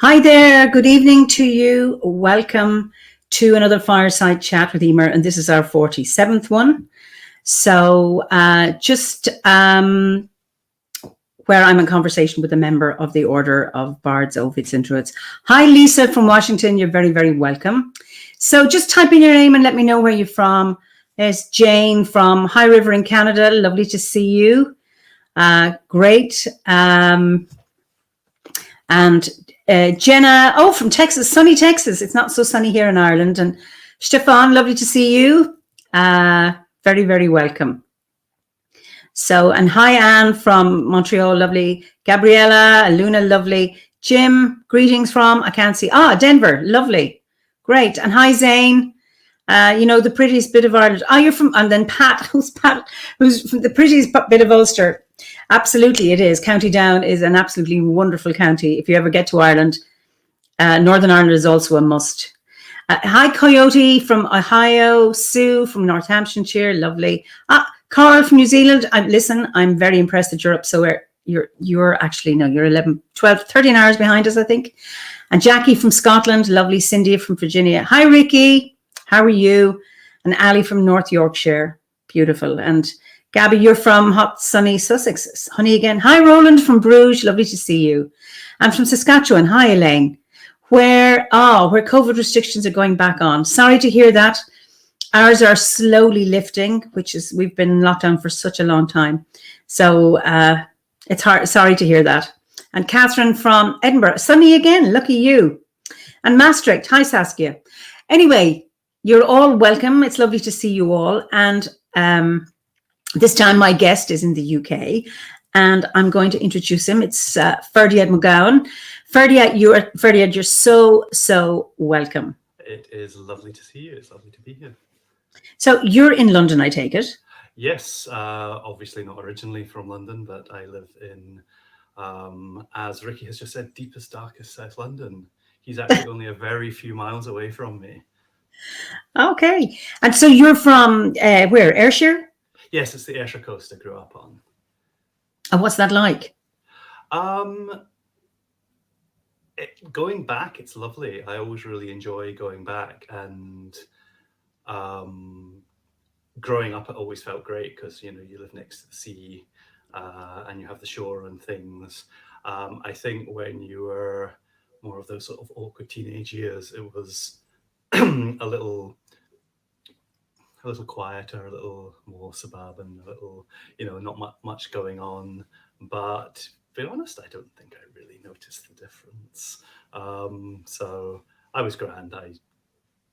Hi there, good evening to you. Welcome to another Fireside Chat with Eimear, and this is our 47th one. So just where I'm in conversation with a member of the Order of Bards, Ovids and Druids. Hi Lisa from Washington, you're very, very welcome. So just type in your name and let me know where you're from. There's Jane from High River in Canada, lovely to see you. Great. And Jenna, from Texas, sunny Texas. It's not so sunny here in Ireland. And Stefan, lovely to see you. Very, very welcome. So, and hi Anne from Montreal, lovely. Gabriella, Luna, lovely. Jim, greetings from, I can't see. Denver, lovely. Great. And hi Zane. The prettiest bit of Ireland. You're from, and then Pat, who's from the prettiest bit of Ulster. Absolutely, it is. County Down is an absolutely wonderful county. If you ever get to Ireland, Northern Ireland is also a must. Hi, Coyote from Ohio. Sue from Northamptonshire, lovely. Carl from New Zealand. I'm very impressed that you're up. So you're actually, no, you're 11, 12, 13 hours behind us, I think. And Jackie from Scotland, lovely. Cindy from Virginia. Hi, Ricky. How are you? And Ali from North Yorkshire, beautiful. And Gabby, you're from hot, sunny Sussex. Honey again. Hi, Roland from Bruges. Lovely to see you. I'm from Saskatchewan. Hi, Elaine. Where COVID restrictions are going back on. Sorry to hear that. Ours are slowly lifting, we've been in lockdown for such a long time. So it's hard. Sorry to hear that. And Catherine from Edinburgh. Sunny again. Lucky you. And Maastricht. Hi, Saskia. Anyway, you're all welcome. It's lovely to see you all. And this time my guest is in the UK and I'm going to introduce him. It's Ferdiad McGowan. Ferdiad, you're so welcome. It is lovely to see you. It's lovely to be here. So you're in London, I take it? Yes, obviously not originally from London, but I live in, as Ricky has just said, deepest, darkest South London. He's actually only a very few miles away from me. Okay. And so you're from where? Ayrshire? Yes, it's the Ayrshire coast I grew up on. And what's that like? Going back, it's lovely. I always really enjoy going back, and growing up, it always felt great because you live next to the sea and you have the shore and things. I think when you were more of those sort of awkward teenage years, it was a little quieter, a little more suburban, a little, not much going on. But to be honest, I don't think I really noticed the difference. So I was grand. I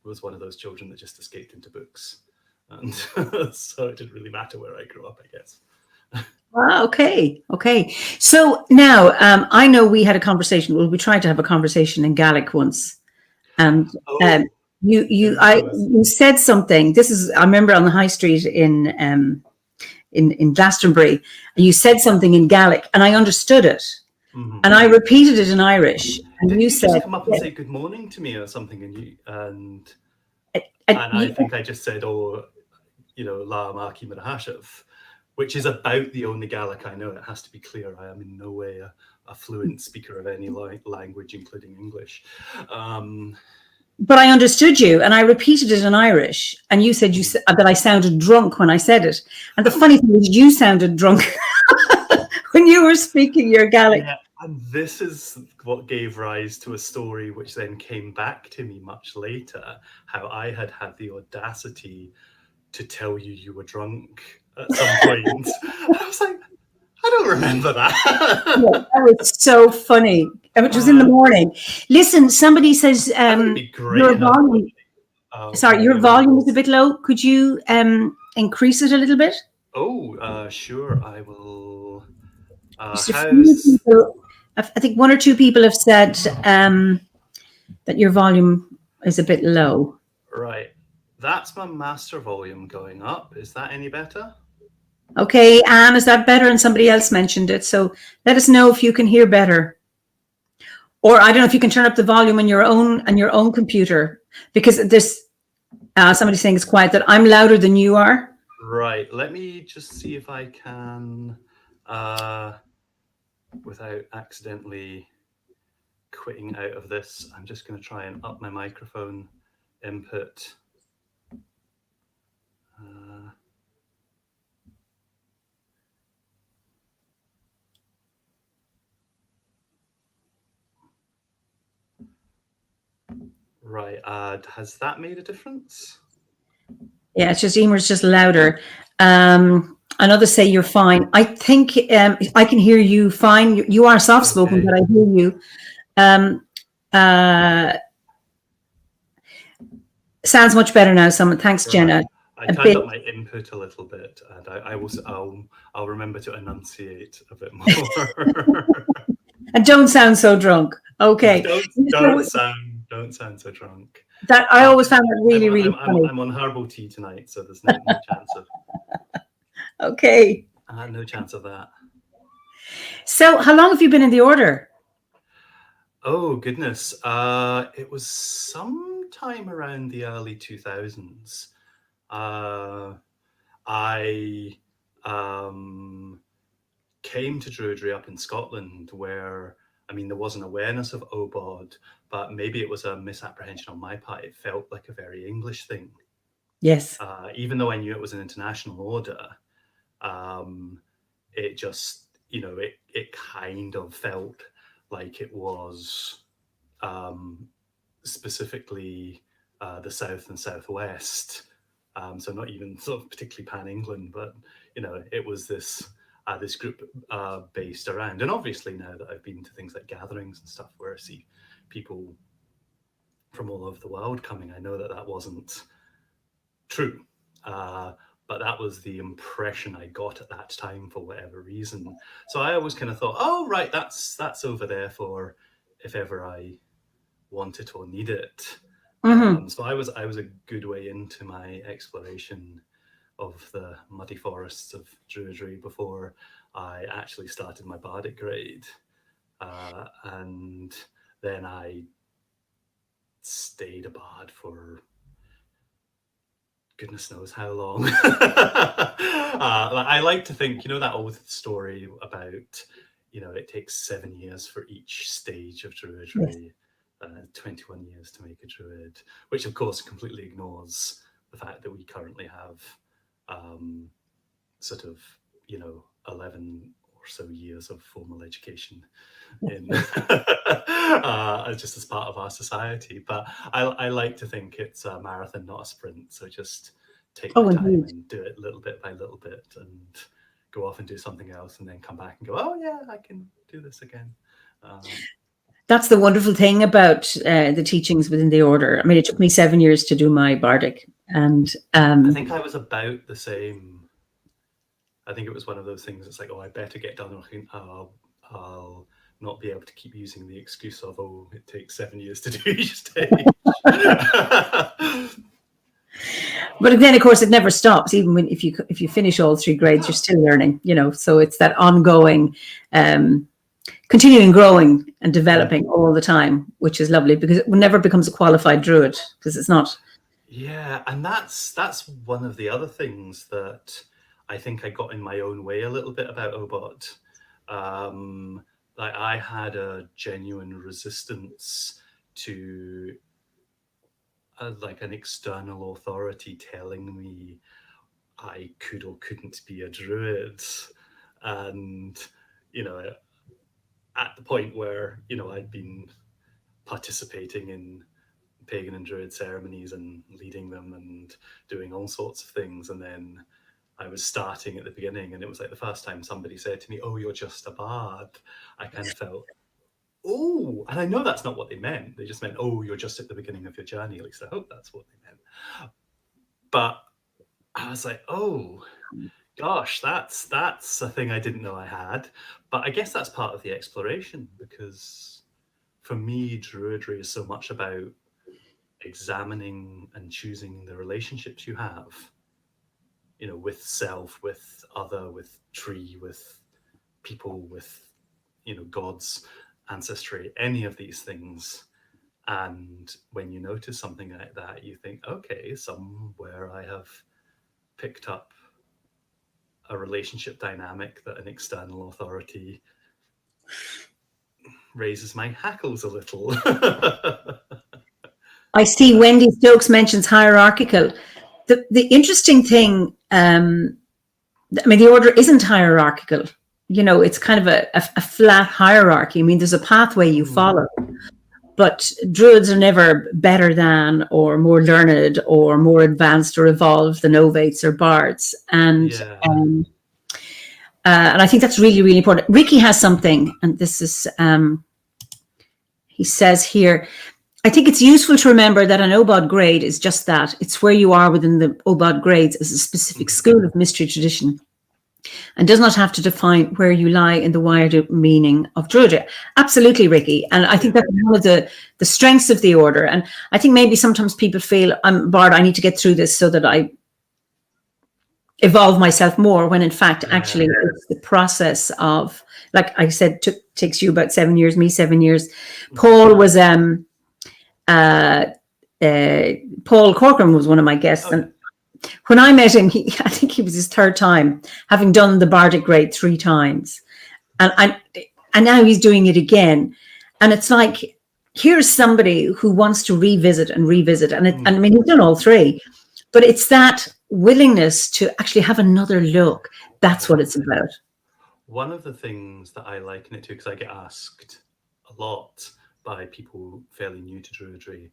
was one of those children that just escaped into books. And so it didn't really matter where I grew up, I guess. Okay. So now I know we had a conversation. Well, we tried to have a conversation in Gaelic once. And you said something. I remember on the high street in Glastonbury, and you said something in Gaelic, and I understood it, and I repeated it in Irish. And Did you said, just come up and say good morning to me or something, and I think I just said, La Maki Marahashev, which is about the only Gaelic I know. It has to be clear. I am in no way a fluent speaker of any language, including English. But I understood you, and I repeated it in Irish, and you said that I sounded drunk when I said it. And the funny thing is, you sounded drunk when you were speaking your Gaelic. Yeah, and this is what gave rise to a story which then came back to me much later, how I had the audacity to tell you were drunk at some point. I was like, I don't remember that. Yeah, that was so funny. It was in the morning. Listen, somebody says your volume. Your volume is a bit low. Could you increase it a little bit? Oh, sure. I will. I think one or two people have said that your volume is a bit low. Right. That's my master volume going up. Is that any better? Okay, Anne, is that better? And somebody else mentioned it. So let us know if you can hear better. Or I don't know if you can turn up the volume on your own computer, because there's somebody saying it's quiet, that I'm louder than you are. Right. Let me just see if I can, without accidentally quitting out of this. I'm just going to try and up my microphone input. Right. Has that made a difference? Yeah, it's just Eimear's just louder. And others say you're fine. I think I can hear you fine. You are soft spoken, Okay. but I hear you. Sounds much better now. Thanks, Jenna. Right. I turned up my input a little bit, and I'll remember to enunciate a bit more. And don't sound so drunk. Okay. Don't sound so drunk. That I always found that really, really funny. I'm on herbal tea tonight, so there's no chance of. Okay. No chance of that. So, how long have you been in the order? Oh goodness, it was sometime around the early 2000s. I came to Druidry up in Scotland, where there was an awareness of OBOD, but maybe it was a misapprehension on my part. It felt like a very English thing. Yes. Even though I knew it was an international order, it just, it kind of felt like it was specifically the South and Southwest. So not even sort of particularly pan-England, but, it was this group based around. And obviously now that I've been to things like gatherings and stuff where I see people from all over the world coming, I know that that wasn't true. But that was the impression I got at that time for whatever reason. So I always kind of thought, oh, right, that's over there for if ever I want it or need it. Mm-hmm. So I was a good way into my exploration of the muddy forests of Druidry before I actually started my bardic grade. And then I stayed a bard for goodness knows how long. I like to think, that old story about, it takes 7 years for each stage of Druidry, 21 years to make a Druid, which of course completely ignores the fact that we currently have sort of, 11 or so years of formal education in just as part of our society. But I like to think it's a marathon, not a sprint. So just take my time and do it little bit by little bit, and go off and do something else, and then come back and go, oh yeah, I can do this again. That's the wonderful thing about the teachings within the order. It took me 7 years to do my bardic, and I think I was about the same. I think it was one of those things. It's like, oh, I better get done, or I'll not be able to keep using the excuse of, oh, it takes 7 years to do each stage. But then, of course, it never stops. Even if you finish all 3 grades, you're still learning. So it's that ongoing, continuing growing and developing all the time, which is lovely, because it never becomes a qualified druid, because it's not. Yeah, and that's one of the other things that I think I got in my own way a little bit about OBOD. Like I had a genuine resistance to like an external authority telling me I could or couldn't be a druid. And, at the point where, I'd been participating in pagan and druid ceremonies and leading them and doing all sorts of things, and then I was starting at the beginning, and it was like the first time somebody said to me, oh, you're just a bard, I kind of felt, oh, and I know that's not what they meant. They just meant, oh, you're just at the beginning of your journey. At least I hope that's what they meant. But I was like, oh gosh, that's a thing I didn't know I had. But I guess that's part of the exploration, because for me, Druidry is so much about examining and choosing the relationships you have, with self, with other, with tree, with people, with, gods, ancestry, any of these things. And when you notice something like that, you think, okay, somewhere I have picked up a relationship dynamic that an external authority raises my hackles a little. I see Wendy Stokes mentions hierarchical. The interesting thing, I mean, the order isn't hierarchical. You know, it's kind of a flat hierarchy. I mean, there's a pathway you follow, but druids are never better than or more learned or more advanced or evolved than ovates or bards. And I think that's really, really important. Ricky has something, and this is, he says here, I think it's useful to remember that an OBOD grade is just that. It's where you are within the OBOD grades as a specific school of mystery tradition, and does not have to define where you lie in the wider meaning of Druidry. Absolutely, Ricky. And I think that's one of the strengths of the order. And I think maybe sometimes people feel, I'm Bard, I need to get through this so that I evolve myself more, when in fact, actually, it's the process of, like I said, takes you about 7 years, me 7 years. Paul was, Paul Corcoran was one of my guests. And when I met him, I think he was his third time, having done the Bardic grade 3 times. And now he's doing it again. And it's like, here's somebody who wants to revisit. And I mean, he's done all 3. But it's that willingness to actually have another look. That's what it's about. One of the things that I liken it to, because I get asked a lot by people fairly new to Druidry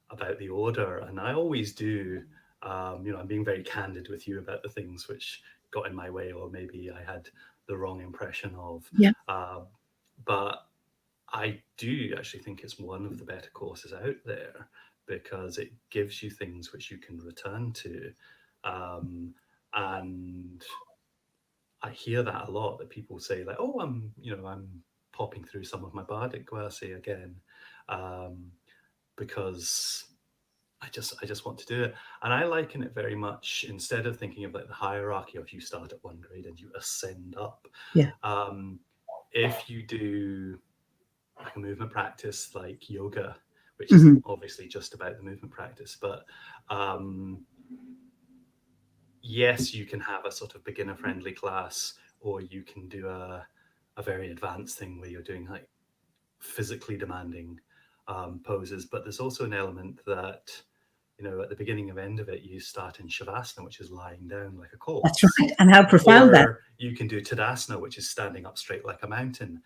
about the order, and I always do. I'm being very candid with you about the things which got in my way, or maybe I had the wrong impression of. Yeah. But I do actually think it's one of the better courses out there, because it gives you things which you can return to. And I hear that a lot, that people say like, oh, I'm popping through some of my Bardic Guernsey again, because I just want to do it. And I liken it very much, instead of thinking of like the hierarchy of you start at 1 grade and you ascend up. Yeah. If you do like a movement practice like yoga, which is obviously just about the movement practice, but yes, you can have a sort of beginner friendly class, or you can do a very advanced thing where you're doing like physically demanding poses. But there's also an element that, at the beginning and end of it, you start in Shavasana, which is lying down like a corpse. That's right. And how profound that. You can do Tadasana, which is standing up straight like a mountain.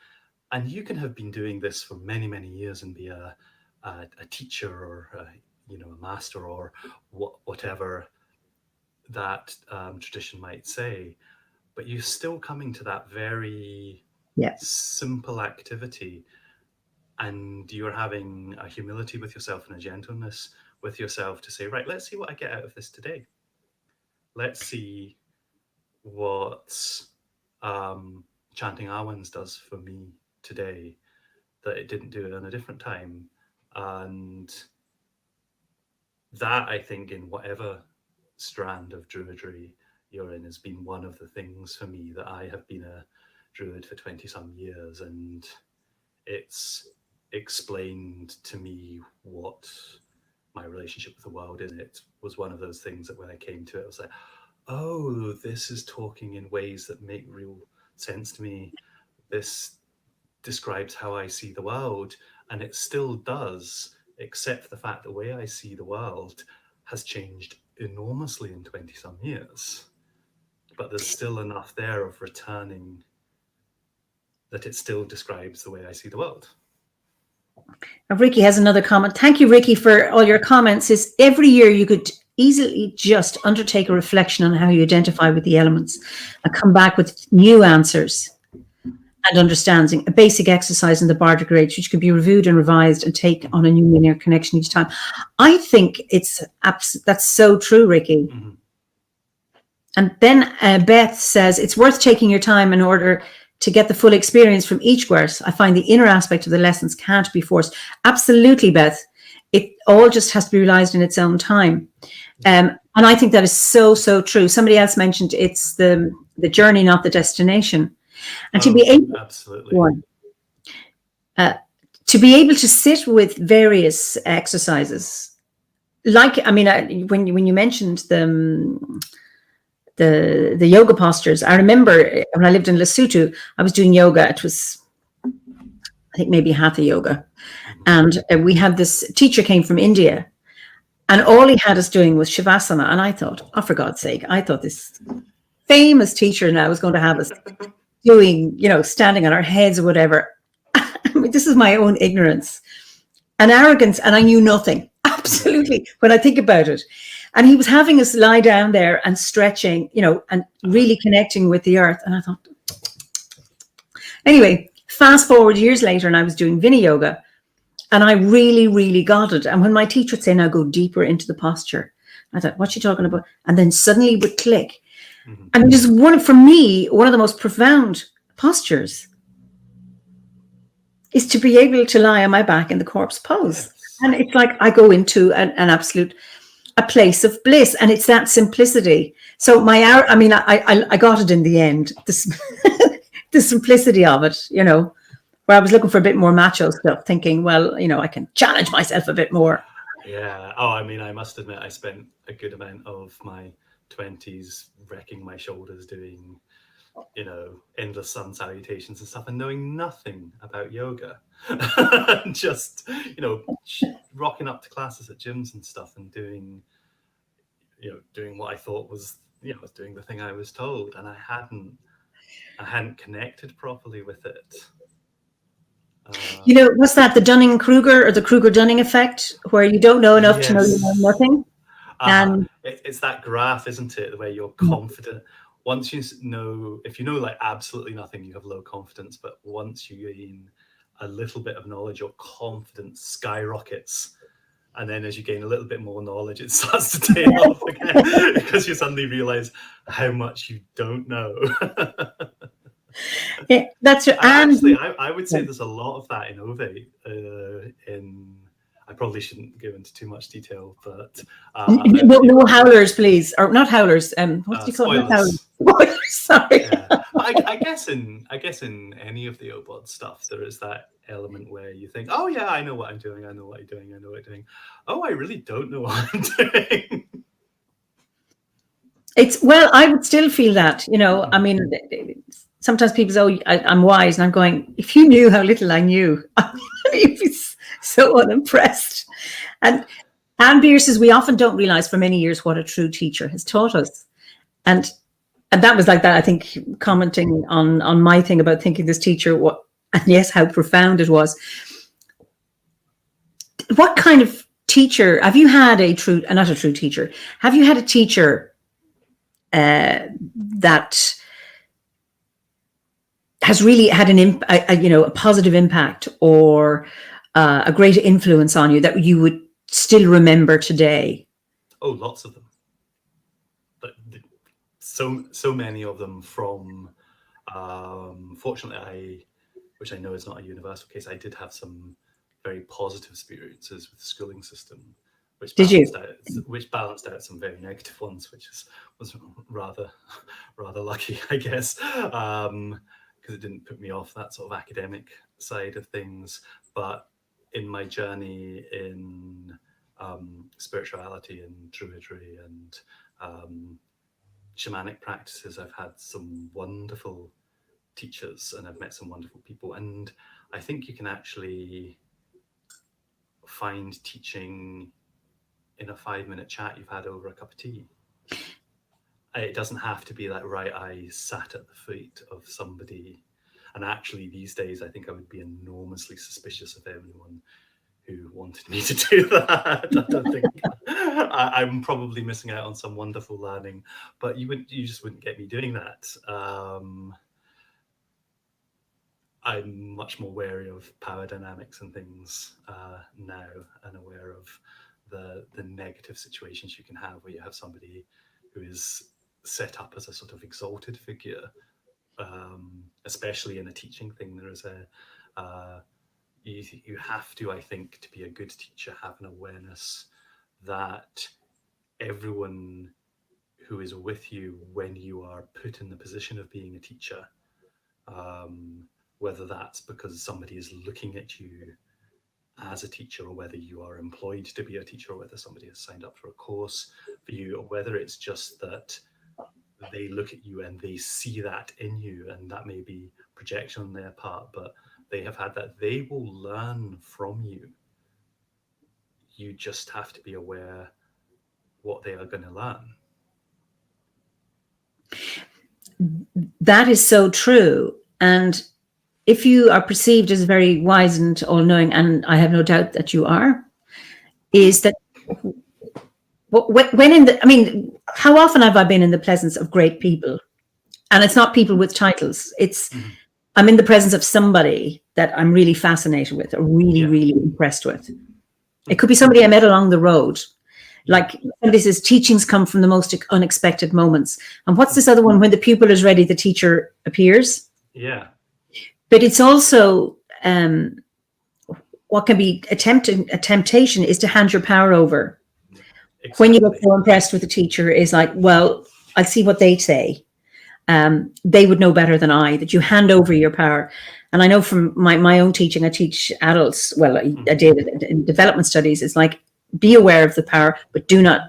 And you can have been doing this for many, many years and be a teacher, or a master, or whatever that tradition might say, but you're still coming to that very simple activity, and you're having a humility with yourself and a gentleness with yourself to say, right, let's see what I get out of this today. Let's see what chanting Awans does for me today that it didn't do in a different time. And that, I think, in whatever strand of Druidry you're in, has been one of the things for me, that I have been a Druid for 20 some years, and it's explained to me what my relationship with the world is. It was one of those things that when I came to it, I was like, oh, this is talking in ways that make real sense to me. This describes how I see the world, and it still does, except the fact the way I see the world has changed enormously in 20 some years. But there's still enough there of returning that it still describes the way I see the world. Ricky has another comment. Thank you, Ricky, for all your comments. Is every year you could easily just undertake a reflection on how you identify with the elements and come back with new answers and understanding, a basic exercise in the Bardic grades, which could be reviewed and revised and take on a new linear connection each time. I think that's so true, Ricky. Mm-hmm. And then Beth says, it's worth taking your time in order to get the full experience from each course. I find the inner aspect of the lessons can't be forced. Absolutely, Beth. It all just has to be realized in its own time. And I think that is so, so true. Somebody else mentioned it's the journey, not the destination. And to be able, absolutely. To be able to sit with various exercises, like, I mean, when you mentioned the yoga postures, I remember when I lived in Lesotho, I was doing yoga. It was, I think maybe hatha yoga. And we had this teacher came from India, and all he had us doing was shavasana. And I thought, oh, for God's sake, I thought this famous teacher now was going to have us doing, standing on our heads or whatever. I mean, this is my own ignorance and arrogance, and I knew nothing, absolutely, when I think about it. And he was having us lie down there and stretching, and really connecting with the earth. And I thought, anyway, fast forward years later, and I was doing Vini yoga, and I really, really got it. And when my teacher would say, now go deeper into the posture, I thought, what's she talking about? And then suddenly it would click. And just for me, one of the most profound postures is to be able to lie on my back in the corpse pose. Yes. And it's like I go into an absolute a place of bliss, and it's that simplicity. So I got it in the end. The simplicity of it, where I was looking for a bit more macho stuff, thinking, well, I can challenge myself a bit more. Yeah. Oh, I must admit, I spent a good amount of my 20s wrecking my shoulders doing, endless sun salutations and stuff, and knowing nothing about yoga. Just, rocking up to classes at gyms and stuff and doing what I thought was, was doing the thing I was told, and I hadn't connected properly with it. What's that? The Dunning-Kruger or the Kruger-Dunning effect, where you don't know enough to know you know nothing. And it's that graph, isn't it, where you're confident. Once you know, if you know like absolutely nothing, you have low confidence. But once you gain a little bit of knowledge, your confidence skyrockets. And then as you gain a little bit more knowledge, it starts to tail off again because you suddenly realize how much you don't know. Yeah, that's right. Actually, I would say there's a lot of that in OBOD. I probably shouldn't go into too much detail, but no howlers, please, or not howlers. What do you call it? Spoilers. Sorry. Yeah. I guess in any of the OBOD stuff, there is that element where you think, oh yeah, I know what I'm doing. I know what I'm doing. I know what I'm doing. Oh, I really don't know what I'm doing. I would still feel that. I mean, sometimes people say, oh, I'm wise, and I'm going, if you knew how little I knew, you'd be so unimpressed. And Anne Beer says, we often don't realize for many years what a true teacher has taught us. And that was like that, I think, commenting on my thing about thinking this teacher, and yes, how profound it was. What kind of teacher, have you had not a true teacher, have you had a teacher that has really had a positive impact or a great influence on you that you would still remember today? Oh, lots of them. But so many of them from, fortunately, which I know is not a universal case, I did have some very positive experiences with the schooling system, which balanced out some very negative ones, which was rather lucky, I guess, because it didn't put me off that sort of academic side of things. But in my journey in spirituality and druidry and shamanic practices, I've had some wonderful teachers and I've met some wonderful people. And I think you can actually find teaching in a 5-minute chat you've had over a cup of tea. It doesn't have to be like, right, I sat at the feet of somebody. And actually these days, I think I would be enormously suspicious of anyone who wanted me to do that. I don't think I'm probably missing out on some wonderful learning, but you just wouldn't get me doing that. I'm much more wary of power dynamics and things now, and aware of the negative situations you can have where you have somebody who is set up as a sort of exalted figure, especially in a teaching thing. There is you have to, I think, to be a good teacher, have an awareness that everyone who is with you when you are put in the position of being a teacher, whether that's because somebody is looking at you as a teacher, or whether you are employed to be a teacher, or whether somebody has signed up for a course for you, or whether it's just that they look at you and they see that in you, and that may be projection on their part, but they have had that. They will learn from you. You just have to be aware what they are going to learn. That is so true. And if you are perceived as very wise and all-knowing, and I have no doubt that you are, is that when in the, I mean, how often have I been in the presence of great people? And it's not people with titles. It's, I'm in the presence of somebody that I'm really fascinated with, or really, really impressed with. It could be somebody I met along the road. Like somebody says, teachings come from the most unexpected moments. And what's this other one? When the pupil is ready, the teacher appears. Yeah. But it's also what can be a temptation is to hand your power over. Exactly. When you get so impressed with the teacher, is like, well, I'll see what they say. They would know better than I. That you hand over your power. And I know from my own teaching, I teach adults. Well, I did in development studies. It's like, be aware of the power, but do not.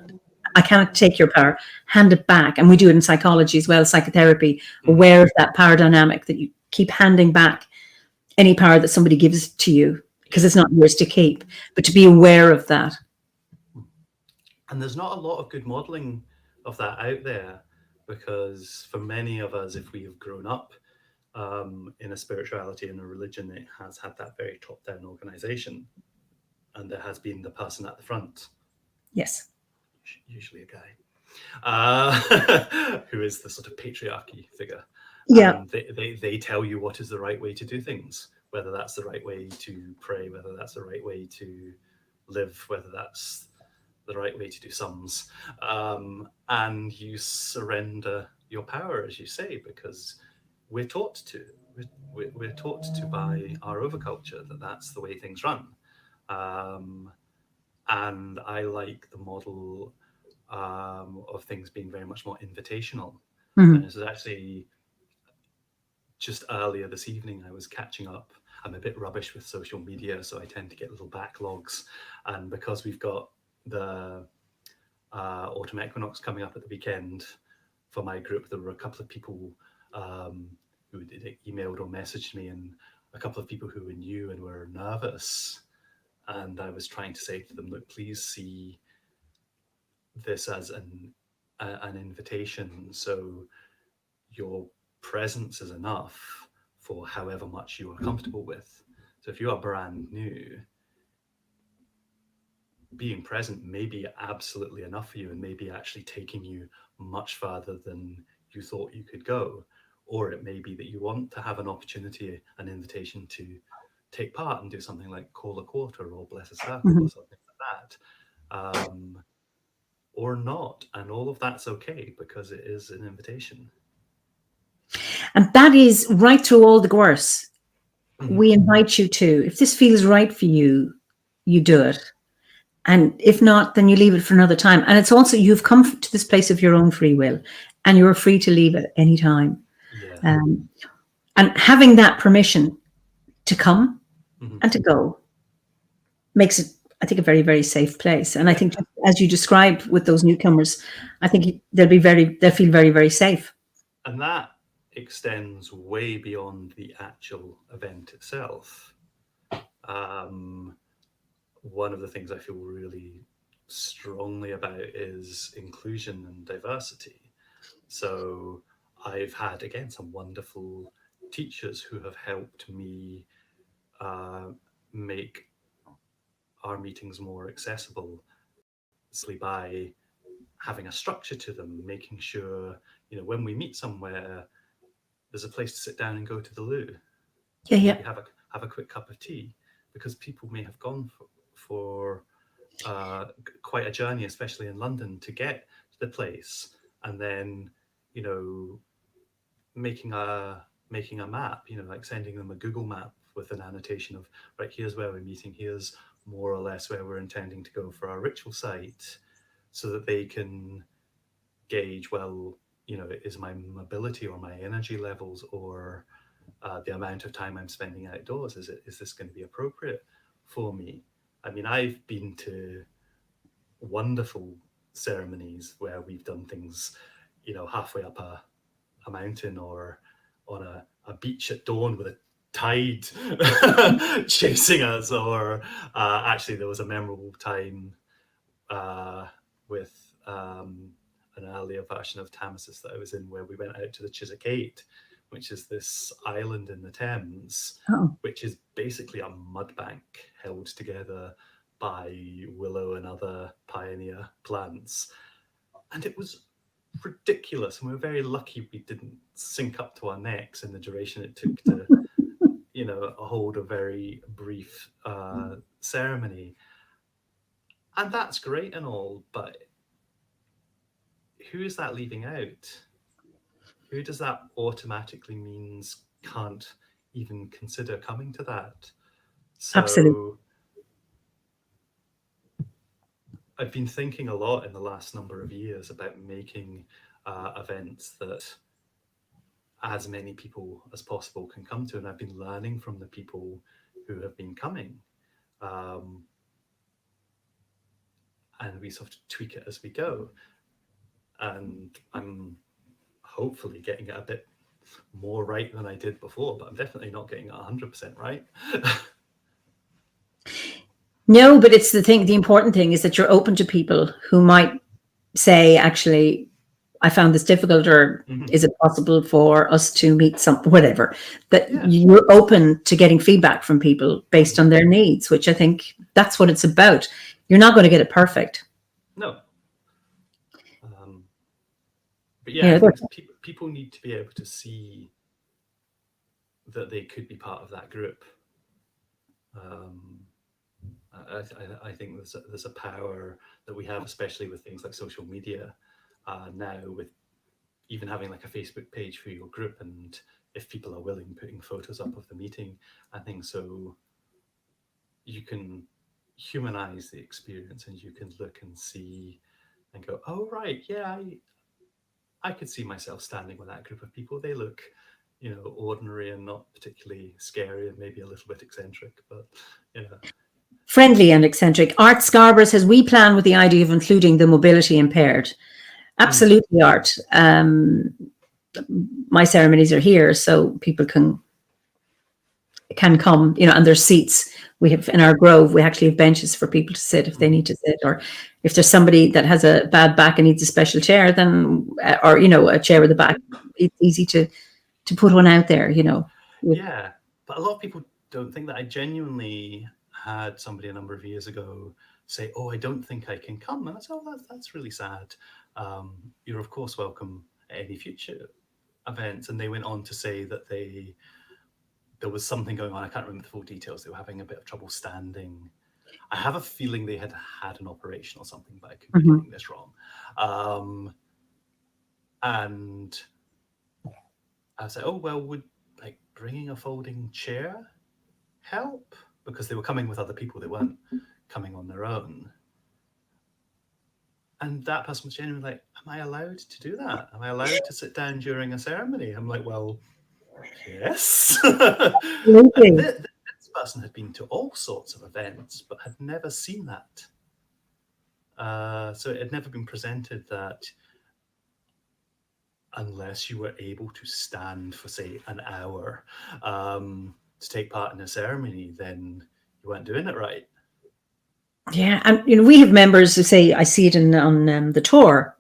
I cannot take your power. Hand it back. And we do it in psychology as well, psychotherapy. Aware of that power dynamic, that you keep handing back any power that somebody gives to you, because it's not yours to keep, but to be aware of that. And there's not a lot of good modeling of that out there, because for many of us, if we have grown up in a spirituality and a religion, it has had that very top-down organization, and there has been the person at the front. Yes. Usually a guy, who is the sort of patriarchy figure. Yeah. They tell you what is the right way to do things, whether that's the right way to pray, whether that's the right way to live, whether that's the right way to do sums. And you surrender your power, as you say, because we're taught to. We're taught to by our overculture that that's the way things run. And I like the model of things being very much more invitational. And this is actually just earlier this evening, I was catching up. I'm a bit rubbish with social media, so I tend to get little backlogs. And because we've got the autumn equinox coming up at the weekend for my group, there were a couple of people who emailed or messaged me, and a couple of people who were new and were nervous. And I was trying to say to them, look, please see this as an invitation. So your presence is enough for however much you are comfortable with. So if you are brand new, being present may be absolutely enough for you, and maybe actually taking you much farther than you thought you could go. Or it may be that you want to have an opportunity, an invitation to take part and do something like call a quarter or bless a circle or something like that, or not. And all of that's okay, because it is an invitation. And that is right through all the course. We invite you to, if this feels right for you, you do it. And if not, then you leave it for another time. And it's also, you've come to this place of your own free will, and you're free to leave at any time. Yeah. And having that permission to come and to go makes it, I think, a very, very safe place. And I think, as you describe with those newcomers, I think they'll feel very, very safe. And that extends way beyond the actual event itself. One of the things I feel really strongly about is inclusion and diversity. So I've had, again, some wonderful teachers who have helped me make our meetings more accessible, simply by having a structure to them, making sure, when we meet somewhere, there's a place to sit down and go to the loo. Yeah. Have a quick cup of tea, because people may have gone for quite a journey, especially in London, to get to the place, and then making a map, like sending them a Google map with an annotation of, right, here's where we're meeting, here's more or less where we're intending to go for our ritual site, so that they can gauge, well, is my mobility or my energy levels or the amount of time I'm spending outdoors, is this going to be appropriate for me? I mean, I've been to wonderful ceremonies where we've done things, halfway up a mountain or on a beach at dawn with a tide chasing us, or actually there was a memorable time with an earlier version of Tamesis that I was in, where we went out to the Chiswick, which is this island in the Thames, Oh, which is basically a mud bank held together by willow and other pioneer plants. And it was ridiculous. And we were very lucky we didn't sink up to our necks in the duration it took to, hold a very brief ceremony. And that's great and all, but who is that leaving out? Who does that automatically means can't even consider coming to that? absolutely. So I've been thinking a lot in the last number of years about making events that as many people as possible can come to, and I've been learning from the people who have been coming, and we sort of tweak it as we go. And I'm hopefully getting it a bit more right than I did before, but I'm definitely not getting it 100% right. No, but it's the important thing is that you're open to people who might say, actually, I found this difficult, or is it possible for us to meet whatever, that you're open to getting feedback from people based on their needs, which I think that's what it's about. You're not going to get it perfect. No. But yeah, I think people need to be able to see that they could be part of that group. I think there's a power that we have, especially with things like social media now, with even having like a Facebook page for your group, and if people are willing, putting photos up of the meeting and things, so you can humanize the experience and you can look and see and go, oh right, yeah, I could see myself standing with that group of people. They look, ordinary and not particularly scary, and maybe a little bit eccentric, but friendly and eccentric. Art Scarborough says, we plan with the idea of including the mobility impaired. Absolutely, Art. My ceremonies are here, so people can come, and there's seats. We have in our grove, we actually have benches for people to sit if they need to sit, or if there's somebody that has a bad back and needs a special chair, then, or, a chair with a back, it's easy to put one out there, Yeah, but a lot of people don't think that. I genuinely had somebody a number of years ago say, oh, I don't think I can come. And I said, oh, that's really sad. You're of course welcome at any future events. And they went on to say that there was something going on. I can't remember the full details. They were having a bit of trouble standing. I have a feeling they had an operation or something, but I could be getting this wrong. And I was like, oh, well, would like bringing a folding chair help? Because they were coming with other people. They weren't coming on their own. And that person was genuinely like, am I allowed to do that? Am I allowed to sit down during a ceremony? I'm like, well, yes. And this person had been to all sorts of events, but had never seen that. So it had never been presented that unless you were able to stand for, say, an hour to take part in a ceremony, then you weren't doing it right. Yeah, and we have members who say, I see it on the tour,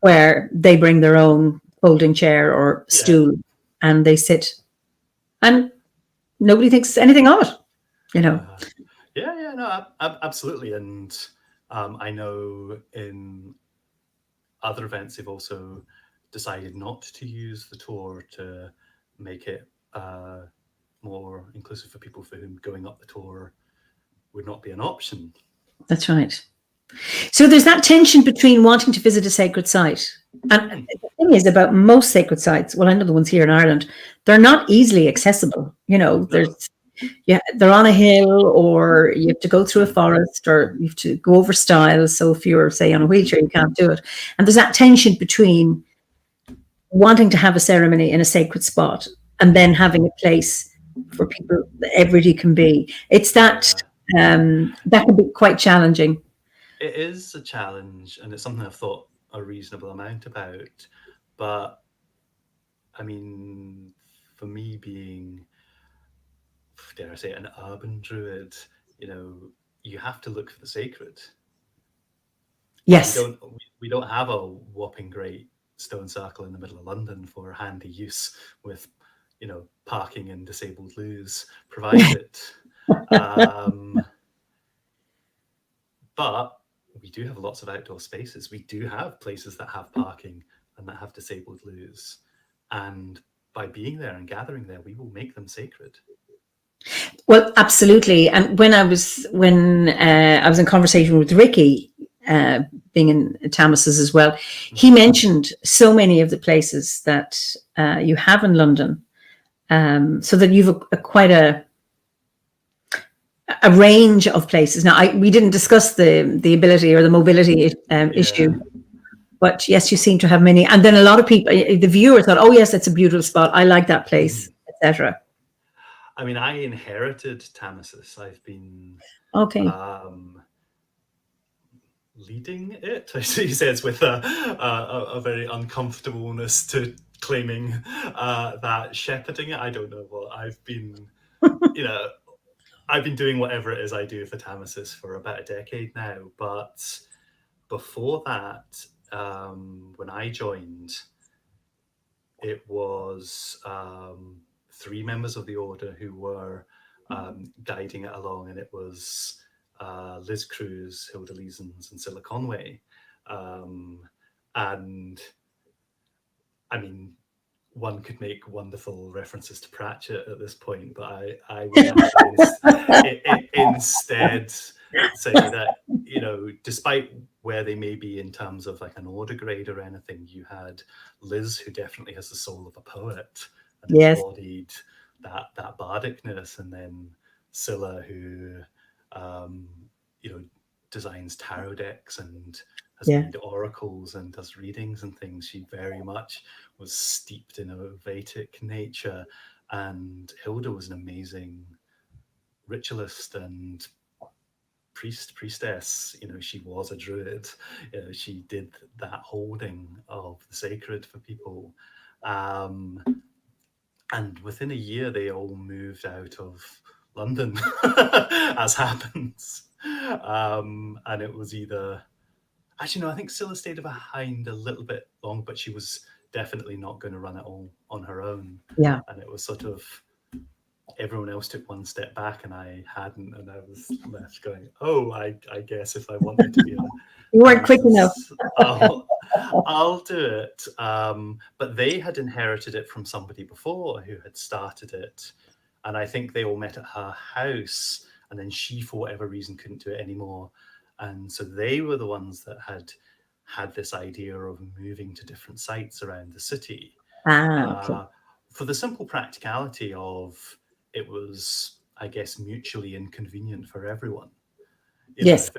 where they bring their own folding chair or stool, and they sit, and nobody thinks anything of it, no, absolutely. And I know in other events they've also decided not to use the tour to make it more inclusive for people for whom going up the tour would not be an option. That's right. So there's that tension between wanting to visit a sacred site. And the thing is about most sacred sites, well, I know the ones here in Ireland, they're not easily accessible. They're on a hill, or you have to go through a forest, or you have to go over stiles. So if you're, say, on a wheelchair, you can't do it. And there's that tension between wanting to have a ceremony in a sacred spot and then having a place for people that everybody can be. It's that that can be quite challenging. It is a challenge, and it's something I've thought a reasonable amount about. But I mean, for me being dare I say, an urban druid, you have to look for the sacred. Yes. We don't have a whopping great stone circle in the middle of London for handy use with, parking and disabled loos provided. But we do have lots of outdoor spaces. We do have places that have parking and that have disabled loos. And by being there and gathering there, we will make them sacred. Well, absolutely. And when I was in conversation with Ricky, being in Thomas's as well, he mentioned so many of the places that you have in London, so that you've quite a range of places. Now, we didn't discuss the ability or the mobility issue, but yes, you seem to have many. And then a lot of people, the viewer, thought, "Oh yes, that's a beautiful spot. I like that place," etc. I mean, I inherited Thomas's. I've been leading it. He says with a very uncomfortableness to claiming that shepherding it. I don't know what I've been. I've been doing whatever it is I do for Thomas's for about a decade now. But before that, when I joined, it was 3 members of the order who were guiding it along, and it was Liz Cruz, Hilda Leesons, and Scylla Conway. And I mean, one could make wonderful references to Pratchett at this point, but I would instead say that, despite where they may be in terms of like an order grade or anything, you had Liz, who definitely has the soul of a poet and embodied that bardicness, and then Scylla, who designs tarot decks and has made oracles and does readings and things. She very much was steeped in a Vedic nature, and Hilda was an amazing ritualist and priestess. She was a druid. She did that holding of the sacred for people, and within a year they all moved out of London, as happens. And it was either, actually no, I think Scylla stayed behind a little bit long, but she was definitely not going to run it all on her own. Yeah. And it was sort of, everyone else took one step back and I hadn't, and I was left going, oh, I guess if I wanted to be you weren't quick enough. I'll do it. But they had inherited it from somebody before who had started it, and I think they all met at her house, and then she, for whatever reason, couldn't do it anymore, and so they were the ones that had this idea of moving to different sites around the city. For the simple practicality of, it was, I guess, mutually inconvenient for everyone. Yes.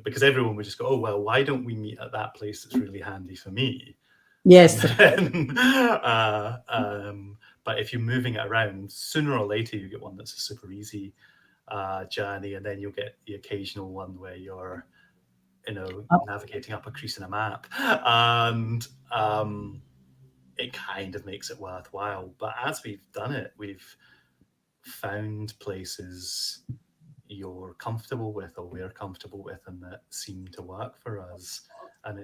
Because everyone would just go, oh, well, why don't we meet at that place that's really handy for me? Yes. But if you're moving it around, sooner or later you get one that's a super easy journey, and then you'll get the occasional one where you're, navigating up a crease in a map, and it kind of makes it worthwhile. But as we've done it, we've found places you're comfortable with, or we're comfortable with, and that seem to work for us. And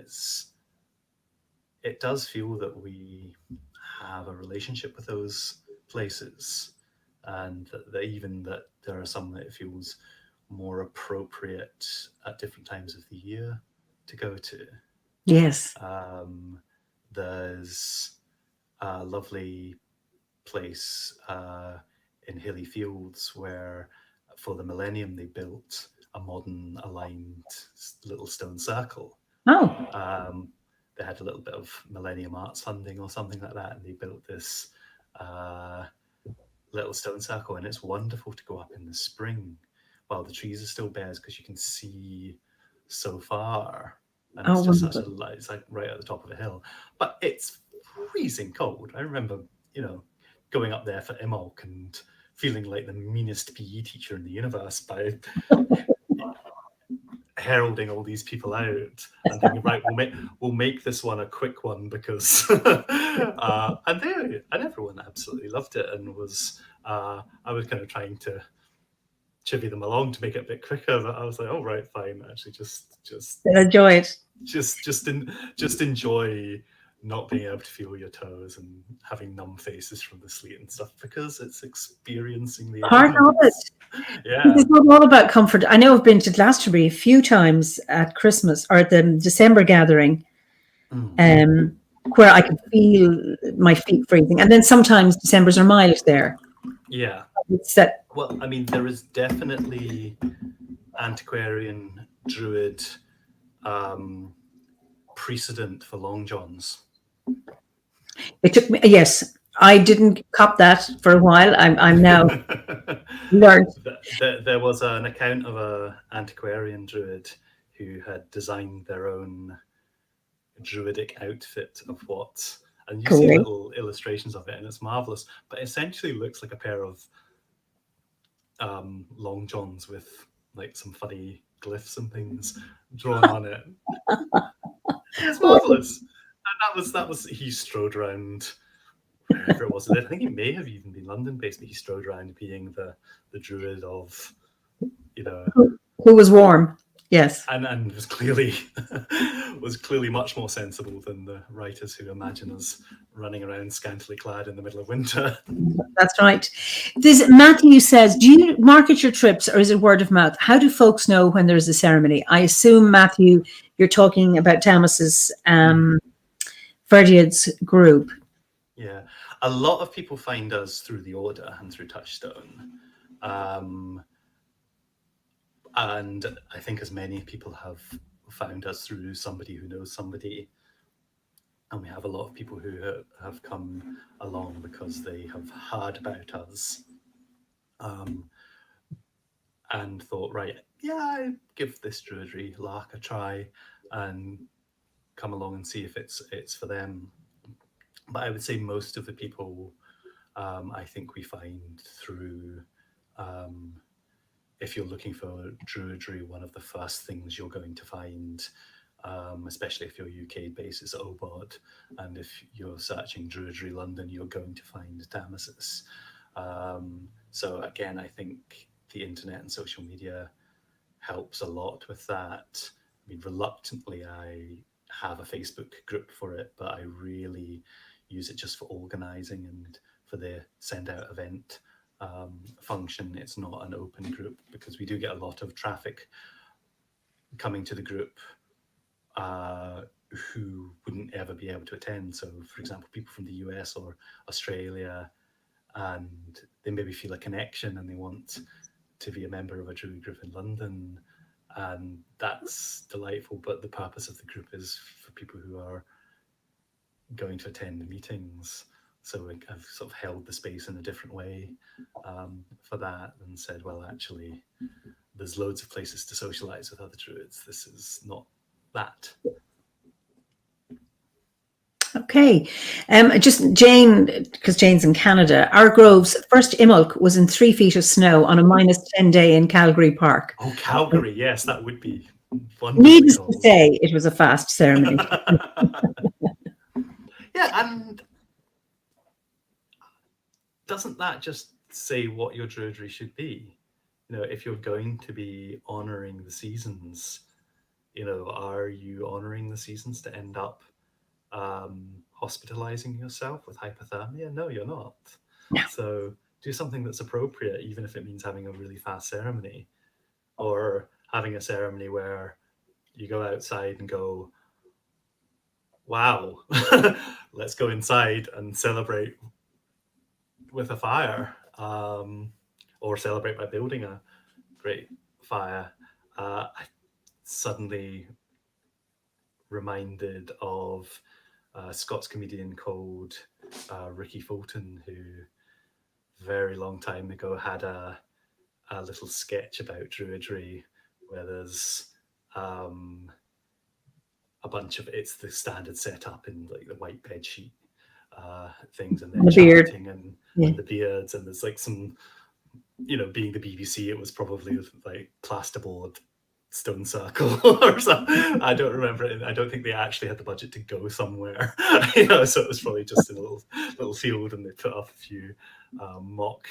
it does feel that we have a relationship with those places, and that there are some that it feels more appropriate at different times of the year to go to. Yes. There's a lovely place in Hilly Fields where, for the millennium, they built a modern aligned little stone circle. They had a little bit of Millennium Arts funding or something like that, and they built this little stone circle, and it's wonderful to go up in the spring while the trees are still bare, because you can see so far, and it's just such a light. It's like right at the top of a hill, but it's freezing cold. I remember, going up there for IMOC and feeling like the meanest PE teacher in the universe by heralding all these people out and thinking, right, we'll make this one a quick one because and everyone absolutely loved it and was I was kind of trying to chivvy them along to make it a bit quicker, but I was like, oh right, fine. Actually, just Enjoy it. just enjoy not being able to feel your toes and having numb faces from the sleet and stuff, because it's experiencing the Part of it. Yeah. It's not all about comfort. I know I've been to Glastonbury a few times at Christmas or at the December gathering, where I can feel my feet freezing. And then sometimes Decembers are mild there. Yeah. It's that. Well, I mean, there is definitely antiquarian druid precedent for long johns. It took me. Yes, I didn't cop that for a while. I'm now learned. There was an account of a antiquarian druid who had designed their own druidic outfit of what, and you see little illustrations of it, and it's marvelous. But essentially, looks like a pair of long johns with like some funny glyphs and things drawn on it. It's marvelous. And that was he strode around wherever it was. I think he may have even been London based, but he strode around being the druid of, who was warm. Yes, and was clearly much more sensible than the writers who imagine us running around scantily clad in the middle of winter. That's right. Matthew says, do you market your trips or is it word of mouth? How do folks know when there's a ceremony? I assume, Matthew, you're talking about Thomas's Ferdiad's group. Yeah, a lot of people find us through the Order and through Touchstone. And I think as many people have found us through somebody who knows somebody. And we have a lot of people who have come along because they have heard about us and thought, right, yeah, I give this druidry lark a try and come along and see if it's for them. But I would say most of the people I think we find through if you're looking for druidry, one of the first things you're going to find, especially if you're UK based, is OBOD. And if you're searching druidry London, you're going to find Damasus. So again, I think the internet and social media helps a lot with that. I mean, reluctantly, I have a Facebook group for it, but I really use it just for organizing and for the send out event function. It's not an open group because we do get a lot of traffic coming to the group who wouldn't ever be able to attend. So, for example, people from the US or Australia, and they maybe feel a connection and they want to be a member of a druid group in London, and that's delightful. But the purpose of the group is for people who are going to attend the meetings. So I've sort of held the space in a different way for that and said, well, actually, there's loads of places to socialize with other druids. This is not that. Okay. Just Jane, because Jane's in Canada, our Grove's first Imulk was in 3 feet of snow on a -10 day in Calgary Park. Oh, Calgary, yes, that would be wonderful. Needless to say, it was a fast ceremony. Yeah, and doesn't that just say what your druidry should be? If you're going to be honoring the seasons, are you honoring the seasons to end up hospitalizing yourself with hypothermia? No, you're not. No. So do something that's appropriate, even if it means having a really fast ceremony, or having a ceremony where you go outside and go, wow, let's go inside and celebrate with a fire, or celebrate by building a great fire. I suddenly reminded of a Scots comedian called Ricky Fulton, who very long time ago had a little sketch about druidry where there's a bunch of, it's the standard setup in like the white bed sheet things, and then chanting and the beards, and there's like some, being the BBC, it was probably like plasterboard stone circle or something. I don't remember it. I don't think they actually had the budget to go somewhere, so it was probably just in a little field, and they put up a few mock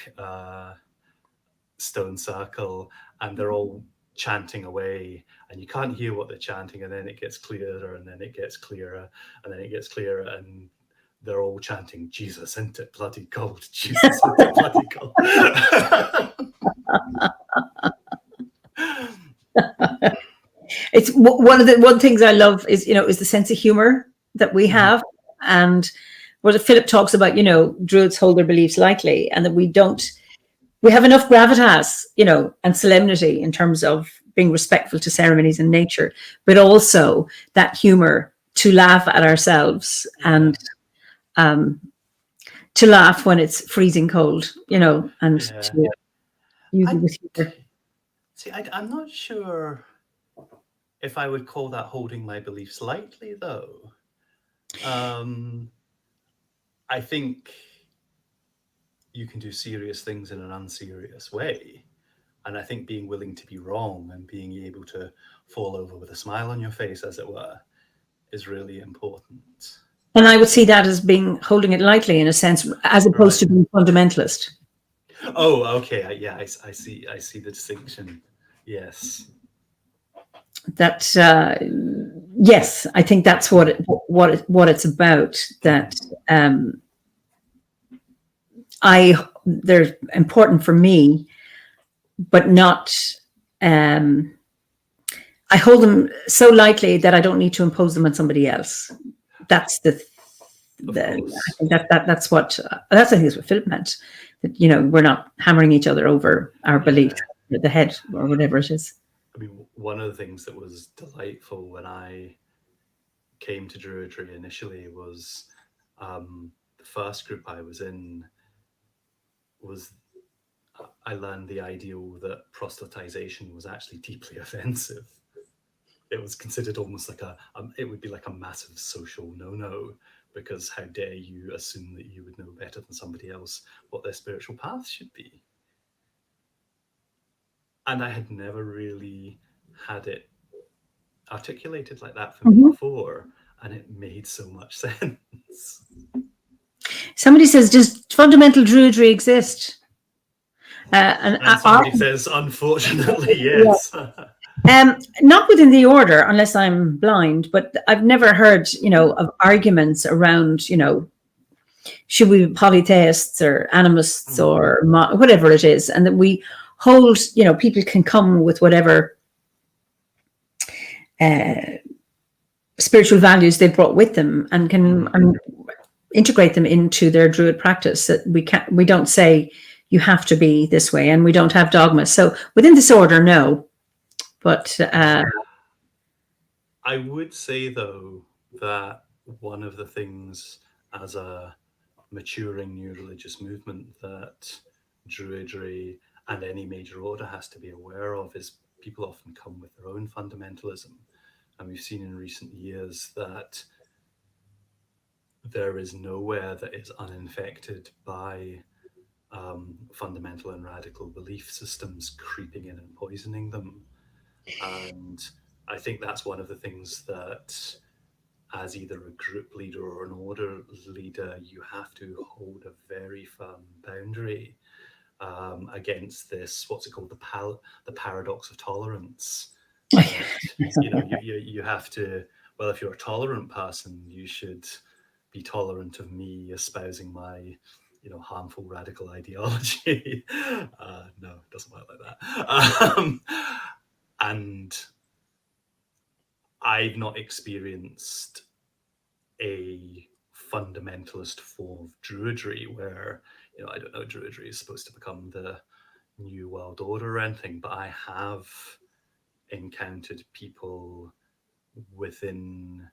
stone circle, and they're all chanting away, and you can't hear what they're chanting, and then it gets clearer, and then it gets clearer, and then it gets clearer, and they're all chanting, "Jesus, ain't it bloody gold? Jesus, ain't it bloody gold?" It's one of the things I love is the sense of humor that we have, and what Philip talks about. Druids hold their beliefs lightly, and that we have enough gravitas, and solemnity in terms of being respectful to ceremonies and nature, but also that humor to laugh at ourselves and to laugh when it's freezing cold, and to use it with humor. See, I'm not sure if I would call that holding my beliefs lightly, though. I think you can do serious things in an unserious way. And I think being willing to be wrong and being able to fall over with a smile on your face, as it were, is really important. And I would see that as being holding it lightly in a sense, as opposed to being fundamentalist. Oh, okay. Yeah, I see the distinction. Yes. That yes, I think that's what it's about. That they're important for me, but not. I hold them so lightly that I don't need to impose them on somebody else. That's I think that's what I think is what Philip meant. That we're not hammering each other over our belief, the head or whatever it is. I mean, one of the things that was delightful when I came to Druidry initially was the first group I was in was I learned the ideal that proselytization was actually deeply offensive. It was considered almost like it would be like a massive social no-no, because how dare you assume that you would know better than somebody else what their spiritual path should be. And I had never really had it articulated like that for me before, and it made so much sense. Somebody says, does fundamental Druidry exist? And somebody says, unfortunately, yes. Not within the order, unless I'm blind, but I've never heard, of arguments around, should we be polytheists or animists or whatever it is, and that we hold, people can come with whatever spiritual values they've brought with them and can integrate them into their Druid practice. That we don't say you have to be this way, and we don't have dogmas. So within this order, no. But I would say, though, that one of the things as a maturing new religious movement that Druidry and any major order has to be aware of is people often come with their own fundamentalism. And we've seen in recent years that there is nowhere that is uninfected by fundamental and radical belief systems creeping in and poisoning them. And I think that's one of the things that, as either a group leader or an order leader, you have to hold a very firm boundary against this, what's it called, the paradox of tolerance. You have to, well, if you're a tolerant person, you should be tolerant of me espousing my harmful radical ideology. No, it doesn't work like that. And I've not experienced a fundamentalist form of Druidry where, I don't know, Druidry is supposed to become the new world order or anything, but I have encountered people within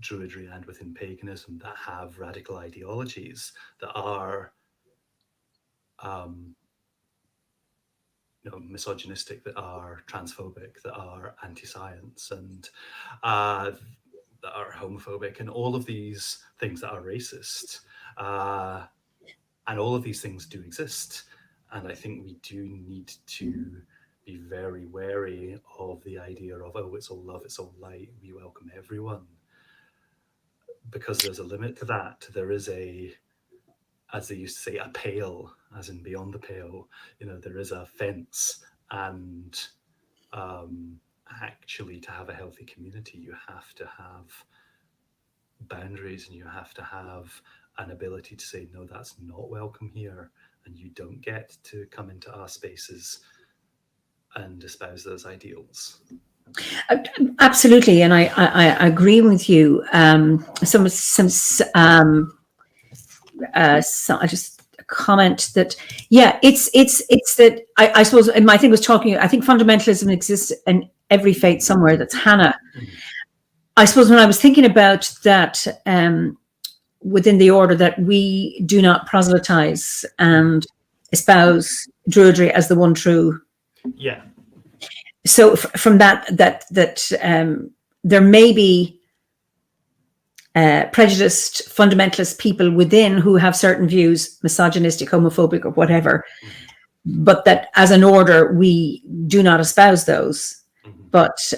Druidry and within paganism that have radical ideologies that are misogynistic, that are transphobic, that are anti-science, and that are homophobic, and all of these things that are racist. And all of these things do exist. And I think we do need to be very wary of the idea of, oh, it's all love, it's all light, we welcome everyone. Because there's a limit to that. There is a, as they used to say, a pale, as in beyond the pale. There is a fence, and actually to have a healthy community, you have to have boundaries, and you have to have an ability to say, no, that's not welcome here, and you don't get to come into our spaces and espouse those ideals. Absolutely, and I agree with you. So I just comment that, it's that I suppose I think was talking. I think fundamentalism exists in every faith somewhere. That's Hannah. I suppose when I was thinking about that, within the order, that we do not proselytize and espouse Druidry as the one true. Yeah. So from that there may be prejudiced fundamentalist people within who have certain views, misogynistic, homophobic, or whatever, but that as an order we do not espouse those. But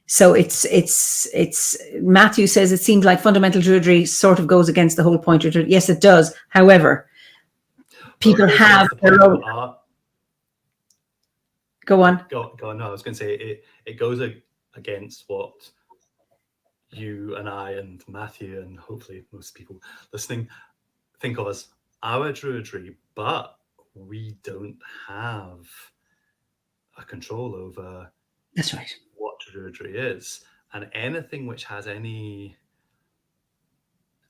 so it's Matthew says it seems like fundamental Druidry sort of goes against the whole point of Druidry. Yes, it does. However, people have their own. Go on. Go on. No, I was going to say it goes against what you and I and Matthew and hopefully most people listening think of as our Druidry, but we don't have a control over. That's right. What Druidry is, and anything which has any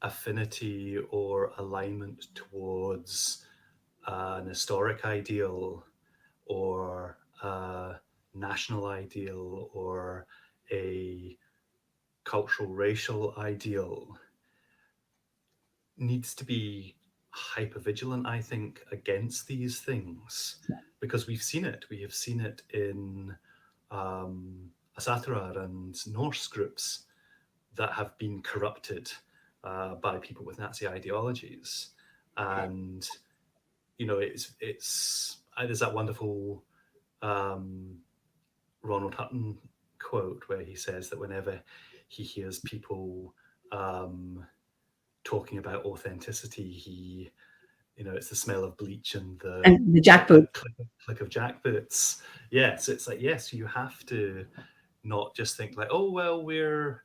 affinity or alignment towards an historic ideal or a national ideal or a cultural racial ideal needs to be hyper vigilant, I think, against these things, because we've seen it. We have seen it in Asatharar and Norse groups that have been corrupted by people with Nazi ideologies, and it's there's that wonderful Ronald Hutton quote where he says that whenever he hears people talking about authenticity, it's the smell of bleach and the jackboot click of jackboots. Yes, it's like, yes, you have to not just think like, oh well, we're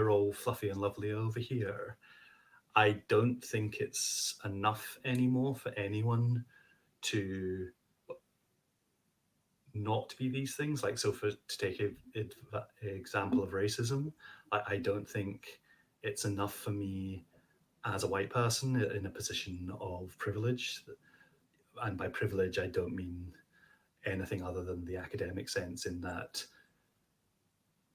all fluffy and lovely over here. I don't think it's enough anymore for anyone to not be these things. Like, so to take an example of racism, I don't think it's enough for me as a white person in a position of privilege. And by privilege, I don't mean anything other than the academic sense, in that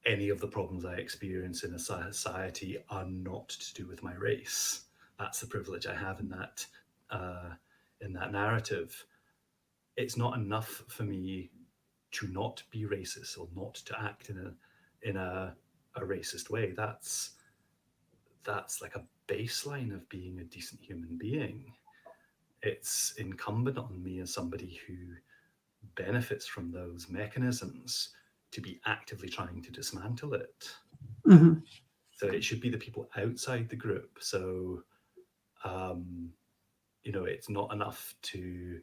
any of the problems I experience in a society are not to do with my race. That's the privilege I have in that narrative. It's not enough for me to not be racist or not to act in a racist way. That's like a baseline of being a decent human being. It's incumbent on me as somebody who benefits from those mechanisms to be actively trying to dismantle it. Mm-hmm. So it should be the people outside the group. So, it's not enough to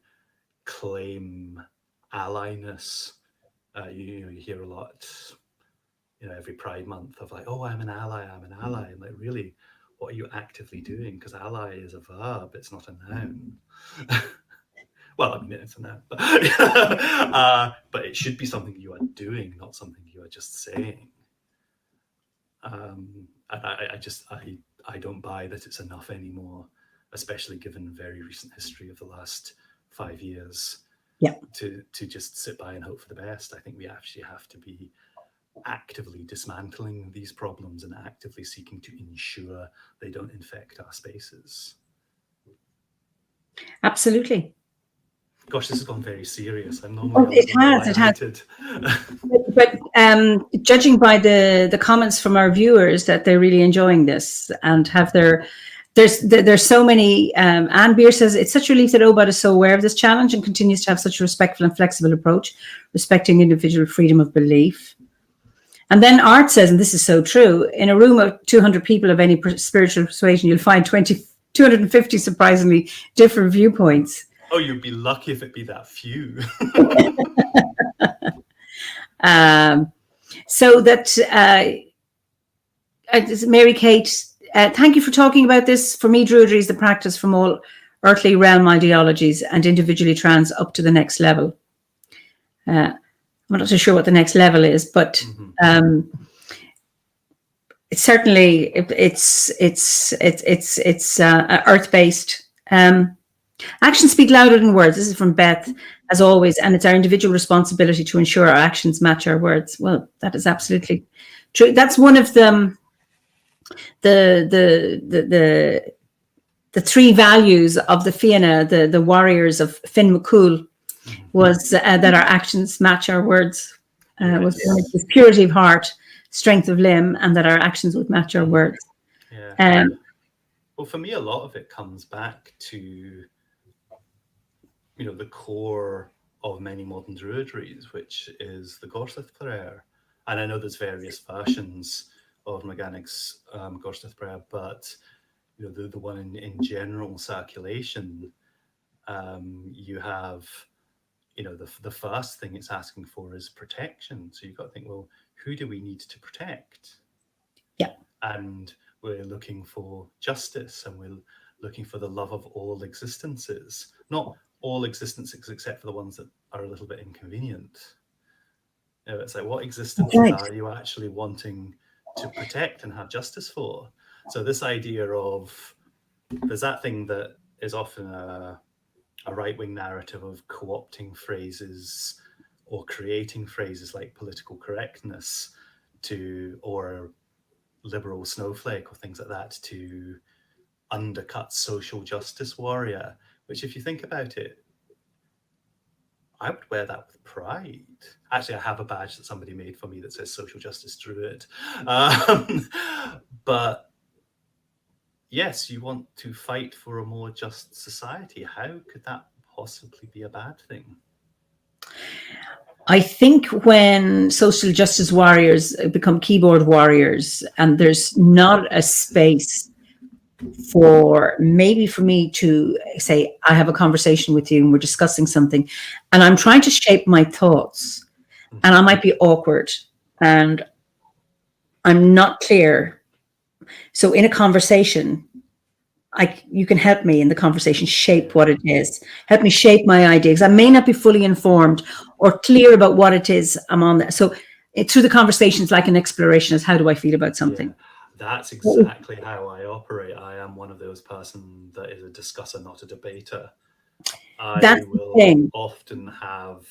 claim allieness. You hear a lot, every Pride Month of like, oh, I'm an ally. And like, really, what are you actively doing? Because ally is a verb, it's not a noun. Well, I mean, it's a noun, but it should be something you are doing, not something you are just saying. And I don't buy that it's enough anymore, especially given very recent history of the last 5 years. Yeah. To just sit by and hope for the best. I think we actually have to be actively dismantling these problems and actively seeking to ensure they don't infect our spaces. Absolutely. Gosh, this has gone very serious. I'm normally it has. But judging by the comments from our viewers that they're really enjoying this and have their there's so many. Anne Beer says it's such a relief that OBOD is so aware of this challenge and continues to have such a respectful and flexible approach, respecting individual freedom of belief. And then Art says, and this is so true, in a room of 200 people of any spiritual persuasion, you'll find 250 surprisingly different viewpoints. Oh, you'd be lucky if it be that few. So that Mary Kate, thank you for talking about this. For me, Druidry is the practice from all earthly realm ideologies and individually trans up to the next level. I'm not so sure what the next level is, but it's certainly it's earth-based. Actions speak louder than words. This is from Beth, as always, and it's our individual responsibility to ensure our actions match our words. Well, that is absolutely true. That's one of the three values of the Fianna, the warriors of Finn McCool, was that our actions match our words. Was purity of heart, strength of limb, and that our actions would match our words. Yeah. Well, for me, a lot of it comes back to, the core of many modern druidries, which is the Gorsuch prayer. And I know there's various versions of McGannig's Gorsuch prayer, but the one in general circulation, you have, the first thing it's asking for is protection. So you've got to think, well, who do we need to protect? Yeah. And we're looking for justice, and we're looking for the love of all existences, not all existences except for the ones that are a little bit inconvenient. It's like, what existences are you actually wanting to protect and have justice for? So this idea of, there's that thing that is often a right-wing narrative of co-opting phrases or creating phrases like political correctness or liberal snowflake or things like that to undercut social justice warrior, which, if you think about it, I would wear that with pride. Actually, I have a badge that somebody made for me that says social justice druid. But yes, you want to fight for a more just society. How could that possibly be a bad thing? I think when social justice warriors become keyboard warriors, and there's not a space for me to say, I have a conversation with you and we're discussing something, and I'm trying to shape my thoughts, and I might be awkward and I'm not clear. So in a conversation, you can help me in the conversation shape what it is, help me shape my ideas. I may not be fully informed or clear about what it is I'm on there. So through the conversation, it's like an exploration as how do I feel about something. Yeah, that's exactly how I operate. I am one of those person that is a discusser, not a debater. I will often have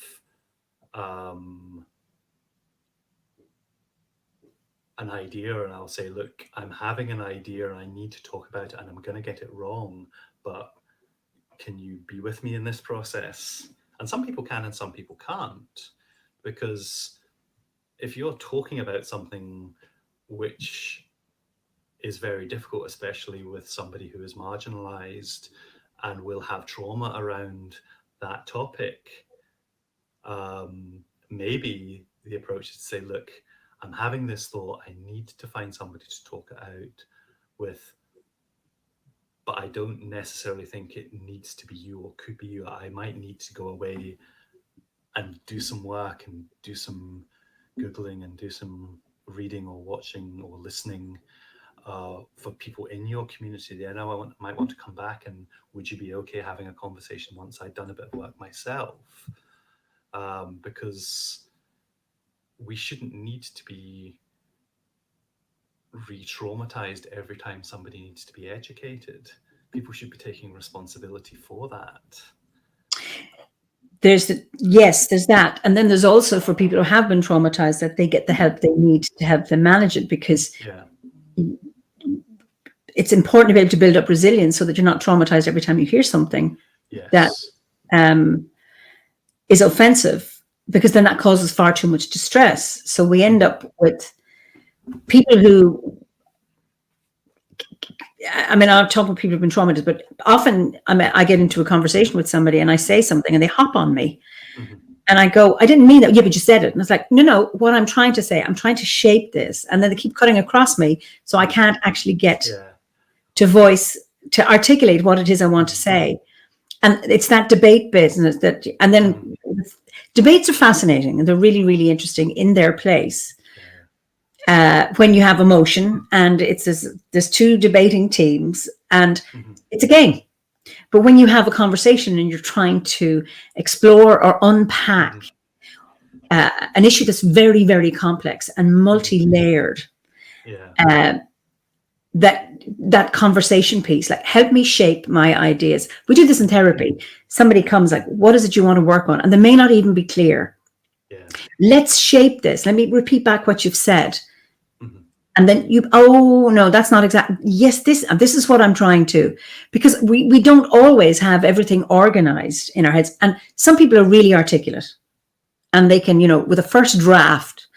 an idea, and I'll say, look, I'm having an idea and I need to talk about it, and I'm going to get it wrong, but can you be with me in this process? And some people can and some people can't, because if you're talking about something which is very difficult, especially with somebody who is marginalized and will have trauma around that topic, maybe the approach is to say, look, I'm having this thought, I need to find somebody to talk it out with, but I don't necessarily think it needs to be you or could be you. I might need to go away and do some work and do some Googling and do some reading or watching or listening for people in your community. Then I might want to come back, and would you be okay having a conversation once I'd done a bit of work myself? Because we shouldn't need to be re-traumatized every time somebody needs to be educated. People should be taking responsibility for that. There's that. And then there's also, for people who have been traumatized, that they get the help they need to help them manage it, because it's important to be able to build up resilience so that you're not traumatized every time you hear something that is offensive, because then that causes far too much distress. So we end up with people who I mean, I've talked with people who've been traumatized, but often I get into a conversation with somebody and I say something and they hop on me. Mhm. And I go, I didn't mean that. Yeah, but you said it. And it's like, no, what I'm trying to say, I'm trying to shape this. And then they keep cutting across me. So I can't actually get to voice, to articulate what it is I want to say. And it's that debate bit, isn't it? That, and then debates are fascinating and they're really, really interesting in their place. When you have emotion and there's two debating teams and it's a game. But when you have a conversation and you're trying to explore or unpack an issue that's very, very complex and multi-layered, that conversation piece, like, help me shape my ideas. We do this in therapy. Somebody comes like, what is it you want to work on? And they may not even be clear. Let's shape this. Let me repeat back what you've said. And then oh no, that's not exactly, yes, this is what I'm trying to, because we don't always have everything organized in our heads. And some people are really articulate and they can, with a first draft,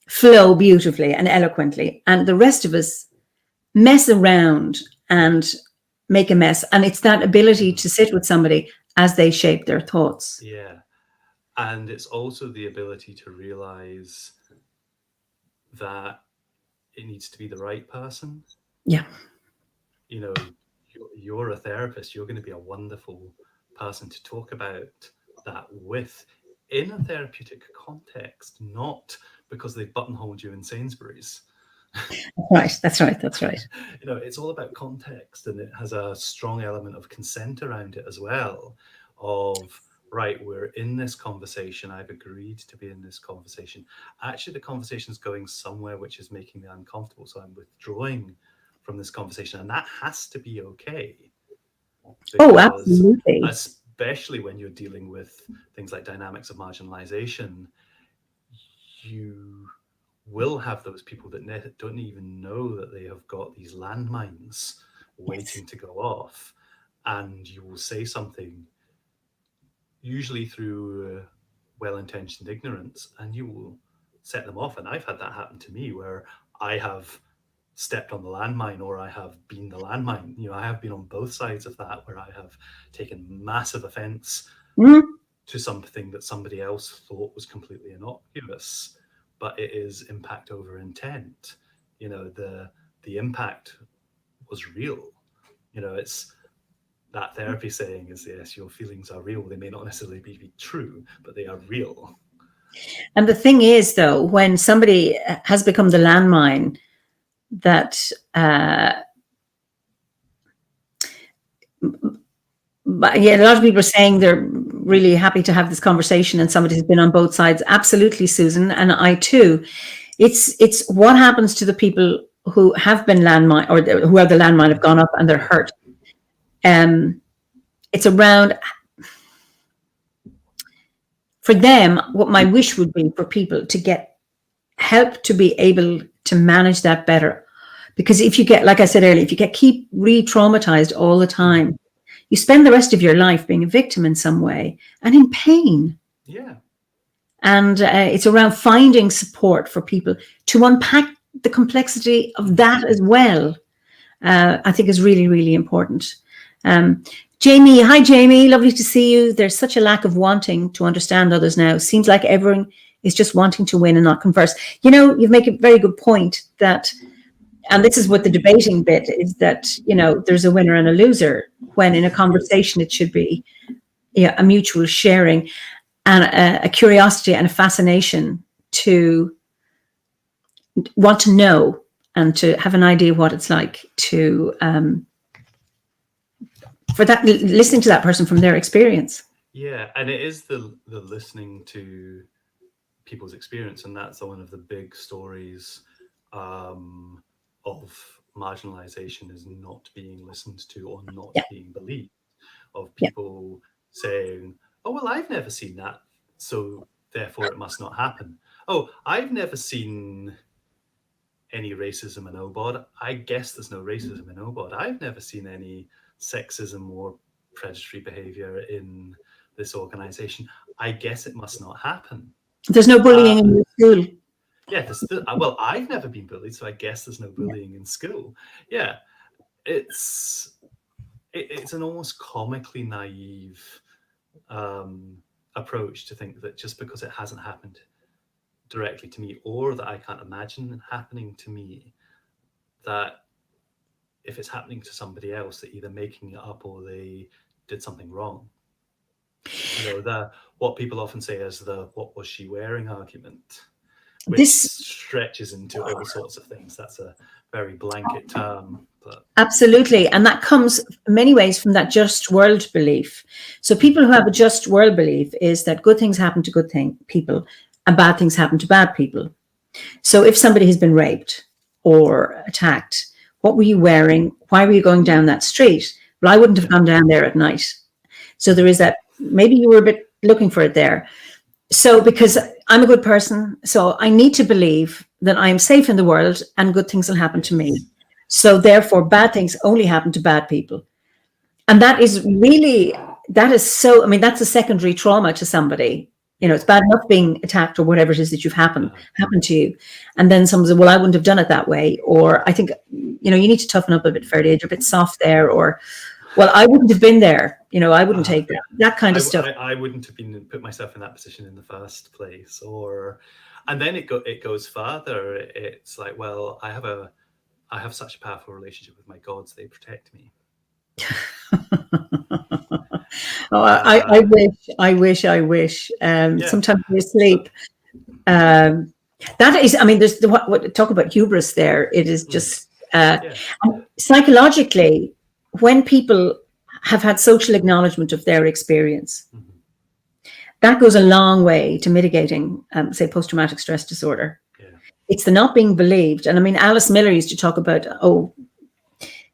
flow beautifully and eloquently. And the rest of us mess around and make a mess. And it's that ability to sit with somebody as they shape their thoughts. Yeah. And it's also the ability to realize that it needs to be the right person. Yeah. You're a therapist. You're going to be a wonderful person to talk about that with in a therapeutic context, not because they buttonholed you in Sainsbury's. That's right. It's all about context, and it has a strong element of consent around it as well. Of, right, we're in this conversation. I've agreed to be in this conversation. Actually, the conversation is going somewhere which is making me uncomfortable. So I'm withdrawing from this conversation. And that has to be okay. Oh, absolutely. Especially when you're dealing with things like dynamics of marginalization, you will have those people that don't even know that they have got these landmines waiting to go off. And you will say something, usually through well-intentioned ignorance, and you will set them off. And I've had that happen to me where I have stepped on the landmine or I have been the landmine. I have been on both sides of that, where I have taken massive offense to something that somebody else thought was completely innocuous, but it is impact over intent. The impact was real. It's that therapy saying is, yes, your feelings are real. They may not necessarily be true, but they are real. And the thing is, though, when somebody has become the landmine, that a lot of people are saying they're really happy to have this conversation and somebody has been on both sides. Absolutely, Susan, and I too. It's what happens to the people who have been landmine, or who are the landmine, have gone up and they're hurt. It's around, for them, what my wish would be for people to get help to be able to manage that better. Because if you get, like I said earlier, if you keep re-traumatized all the time, you spend the rest of your life being a victim in some way and in pain. Yeah. And it's around finding support for people to unpack the complexity of that as well. I think is really, really important. Jamie, hi Jamie, lovely to see you. There's such a lack of wanting to understand others now. Seems like everyone is just wanting to win and not converse. You make a very good point that, and this is what the debating bit is, that, there's a winner and a loser, when in a conversation it should be a mutual sharing and a curiosity and a fascination to want to know and to have an idea what it's like to, for that, listening to that person from their experience. Yeah, and it is the listening to people's experience, and that's one of the big stories of marginalization, is not being listened to or not being believed. Of people saying, "Oh, well, I've never seen that, so therefore it must not happen. Oh, I've never seen any racism in OBOD. I guess there's no racism in OBOD. I've never seen any sexism or predatory behavior in this organization. I guess it must not happen. There's no bullying in your school." Yeah, well, I've never been bullied, so I guess there's no bullying in school. Yeah, it's an almost comically naive approach to think that just because it hasn't happened directly to me, or that I can't imagine it happening to me, that if it's happening to somebody else, they're either making it up or they did something wrong. What people often say is the "what was she wearing" argument, which stretches into all sorts of things. That's a very blanket term. But absolutely. And that comes in many ways from that just world belief. So people who have a just world belief is that good things happen to good people and bad things happen to bad people. So if somebody has been raped or attacked, what were you wearing? Why were you going down that street? Well, I wouldn't have gone down there at night. So there is that, maybe you were a bit looking for it there. So because I'm a good person, so I need to believe that I am safe in the world and good things will happen to me. So therefore, bad things only happen to bad people. And that is really, that's a secondary trauma to somebody. It's bad enough being attacked or whatever it is that you've happened to you. And then someone says, well, I wouldn't have done it that way. Or I think, you need to toughen up a bit, Ferdiad, you're a bit soft there. Or, well, I wouldn't have been there. I wouldn't take that kind of stuff. I wouldn't have put myself in that position in the first place. And then it goes further. It's like, well, I have such a powerful relationship with my gods, they protect me. I wish. Sometimes we sleep. That is, there's what talk about hubris there. It is just psychologically, when people have had social acknowledgement of their experience, that goes a long way to mitigating, say, post-traumatic stress disorder. It's the not being believed. And Alice Miller used to talk about,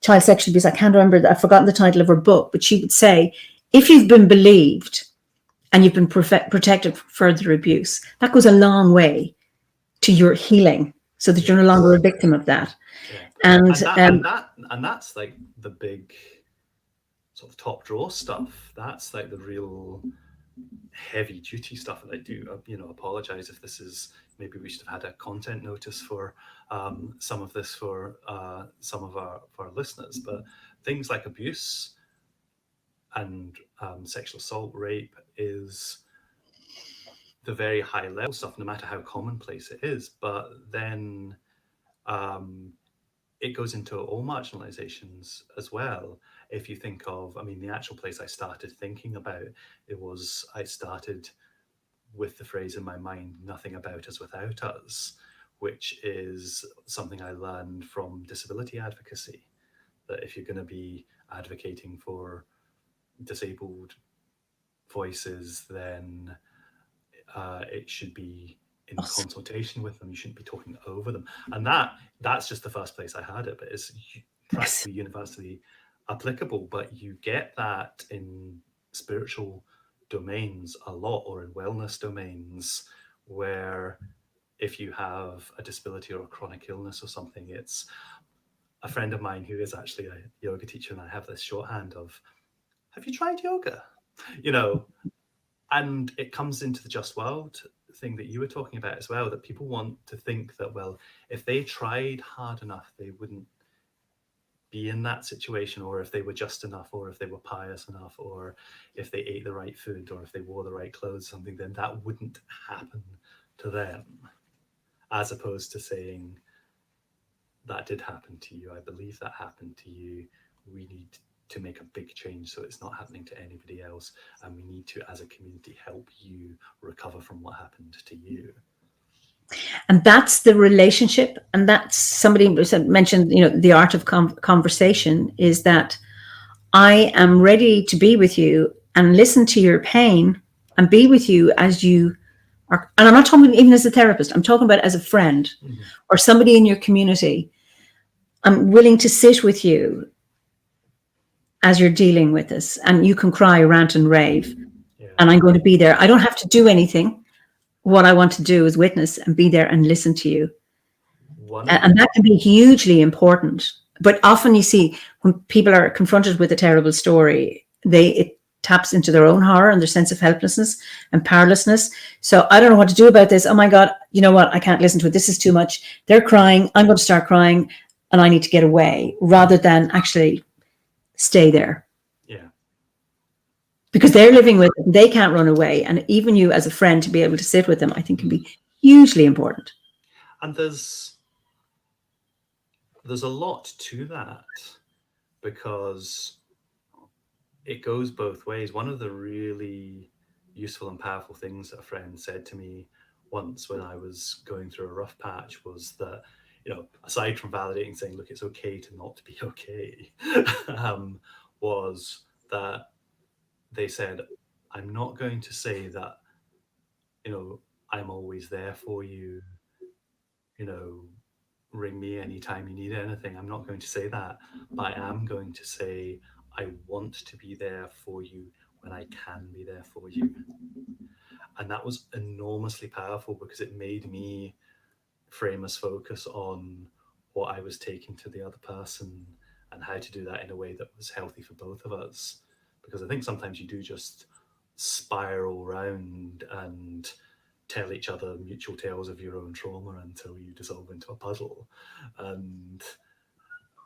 child sexual abuse. I can't remember, I've forgotten the title of her book, but she would say, if you've been believed and you've been protected from further abuse, that goes a long way to your healing, so that you're no longer a victim of that. And that's like the big sort of top drawer stuff. That's like the real heavy duty stuff. And I do, apologize if this is, maybe we should have had a content notice for some of this for some of our listeners. But things like abuse and sexual assault, rape is the very high level stuff, no matter how commonplace it is. But then it goes into all marginalizations as well. If you think of, the actual place I started thinking about it was, I started with the phrase in my mind, "nothing about us without us," which is something I learned from disability advocacy, that if you're going to be advocating for disabled voices, then it should be in consultation with them. You shouldn't be talking over them. And that's just the first place I had it, but it's practically universally applicable. But you get that in spiritual domains a lot, or in wellness domains, where if you have a disability or a chronic illness or something, it's a friend of mine who is actually a yoga teacher, and I have this shorthand of, "Have you tried yoga?" And it comes into the just world thing that you were talking about as well, that people want to think that, well, if they tried hard enough, they wouldn't be in that situation, or if they were just enough, or if they were pious enough, or if they ate the right food, or if they wore the right clothes, something, then that wouldn't happen to them. As opposed to saying, that did happen to you, I believe that happened to you, we need to make a big change so it's not happening to anybody else, and we need to, as a community, help you recover from what happened to you. And that's the relationship. And that's, somebody mentioned, the art of conversation, is that I am ready to be with you and listen to your pain and be with you as you are. And I'm not talking even as a therapist, I'm talking about as a friend or somebody in your community. I'm willing to sit with you as you're dealing with this, and you can cry, rant and rave, and I'm going to be there. I don't have to do anything. What I want to do is witness and be there and listen to you. And that can be hugely important. But often you see, when people are confronted with a terrible story, it taps into their own horror and their sense of helplessness and powerlessness. So I don't know what to do about this. Oh my God, you know what? I can't listen to it. This is too much. They're crying. I'm going to start crying. and I need to get away, rather than actually stay there. Yeah. Because they're living with it, they can't run away. And even you as a friend to be able to sit with them, I think can be hugely important. And there's a lot to that, because it goes both ways. One of the really useful and powerful things that a friend said to me once when I was going through a rough patch was that, aside from validating, saying, look, it's okay to not be okay, was that they said, I'm not going to say that, I'm always there for you, ring me anytime you need anything. I'm not going to say that, but I am going to say, I want to be there for you when I can be there for you. And that was enormously powerful, because it made me frame us focus on what I was taking to the other person and how to do that in a way that was healthy for both of us. Because I think sometimes you do just spiral around and tell each other mutual tales of your own trauma until you dissolve into a puddle. And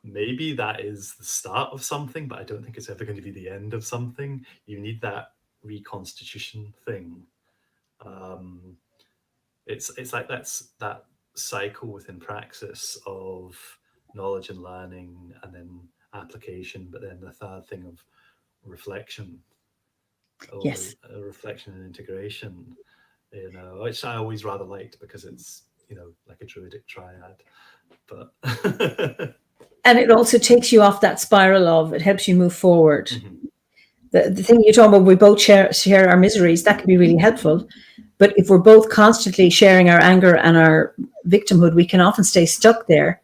maybe that is the start of something, but I don't think it's ever going to be the end of something. You need that reconstitution thing. It's like that cycle within praxis of knowledge and learning, and then application, but then the third thing of reflection, or Yes. reflection and integration, which I always rather liked, because it's like a druidic triad, but And it also takes you off that spiral of, it helps you move forward. Mm-hmm. The thing you're talking about, we both share our miseries, that can be really helpful. But if we're both constantly sharing our anger and our victimhood, we can often stay stuck there,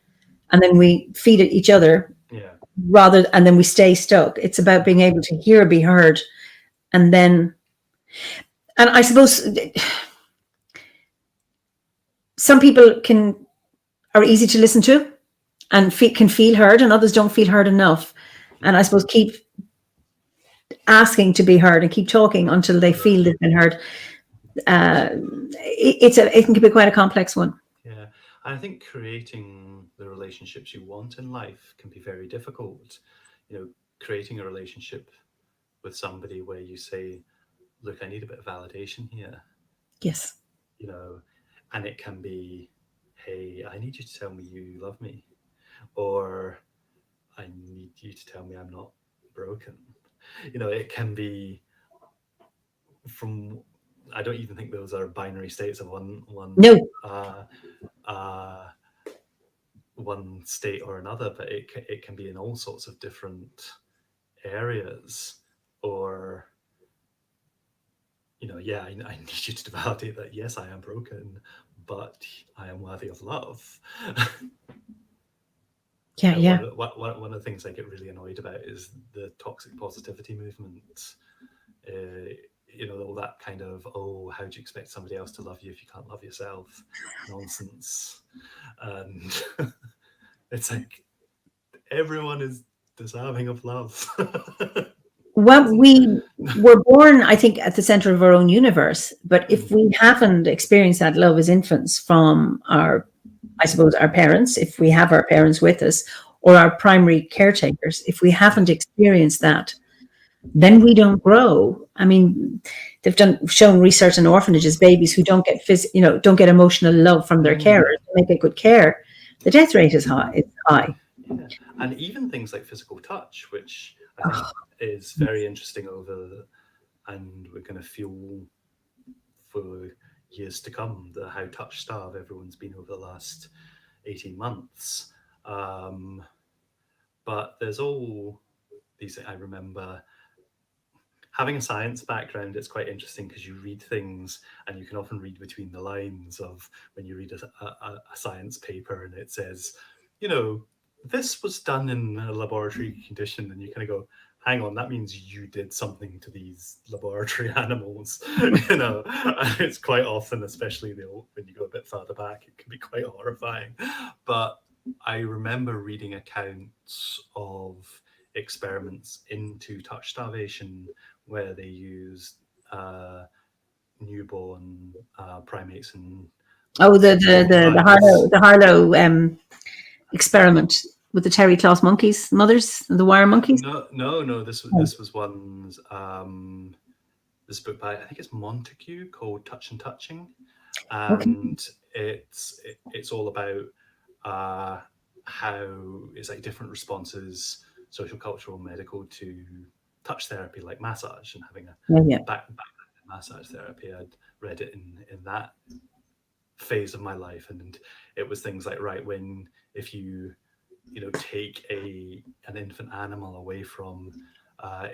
and then we feed it each other, and then we stay stuck. It's about being able to hear, be heard, and I suppose some people are easy to listen to and can feel heard, and others don't feel heard enough. And I suppose keep asking to be heard and keep talking until they feel they've been heard. It can be quite a complex one. Yeah, I think creating the relationships you want in life can be very difficult. Creating a relationship with somebody where you say, look, I need a bit of validation here. Yes. And it can be, hey, I need you to tell me you love me, or I need you to tell me I'm not broken. It can be from, I don't even think those are binary states of one one state or another, but it can be in all sorts of different areas. Or I need you to validate that, yes, I am broken, but I am worthy of love. One of the things I get really annoyed about is the toxic positivity movement. All that kind of, how do you expect somebody else to love you if you can't love yourself? Nonsense. And it's like, everyone is deserving of love. Well, we were born, I think, at the center of our own universe. But if we haven't experienced that love as infants from our parents, if we have our parents with us, or our primary caretakers, if we haven't experienced that, then we don't grow. I mean, they've shown research in orphanages, babies who don't get don't get emotional love from their carers, don't get good care, the death rate is high. Yeah. And even things like physical touch, which I think is very interesting and we're going to feel for years to come, how touch starved everyone's been over the last 18 months. But there's all these, I remember having a science background, it's quite interesting because you read things and you can often read between the lines of when you read a science paper and it says, this was done in a laboratory condition, and you kind of go, hang on, that means you did something to these laboratory animals. And it's quite often, especially when you go a bit further back, it can be quite horrifying. But I remember reading accounts of experiments into touch starvation where they used newborn primates and the Harlow experiment with the terry cloth monkeys, mothers, the wire monkeys? No. This was one's this book by, I think it's Montague, called Touch and Touching, and it's all about how it's like different responses, social, cultural, medical, to touch therapy, like massage, and having a back massage therapy. I'd read it in that phase of my life, and it was things like, right, when if you take an infant animal away from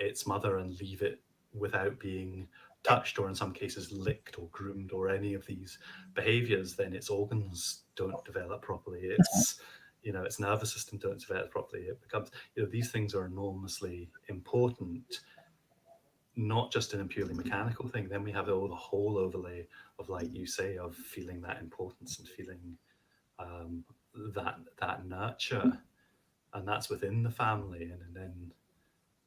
its mother and leave it without being touched, or in some cases licked or groomed or any of these behaviors, then its organs don't develop properly. Its nervous system don't develop properly. It becomes, these things are enormously important, not just in a purely mechanical thing. Then we have the whole overlay of, like you say, of feeling that importance and feeling that nurture, and that's within the family. And then,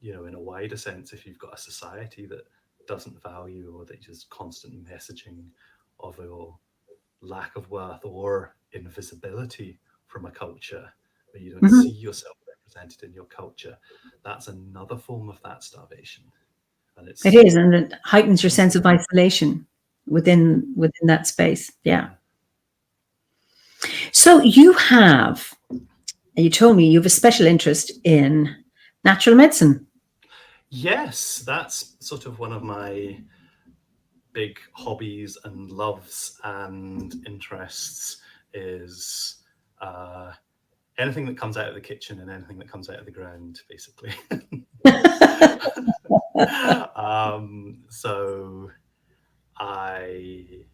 in a wider sense, if you've got a society that doesn't value, or that just constant messaging of your lack of worth or invisibility from a culture, where you don't see yourself represented in your culture, that's another form of that starvation. And it is, and it heightens your sense of isolation within that space. Yeah. So you told me you have a special interest in natural medicine. Yes, that's sort of one of my big hobbies and loves and interests, is anything that comes out of the kitchen and anything that comes out of the ground, basically. So I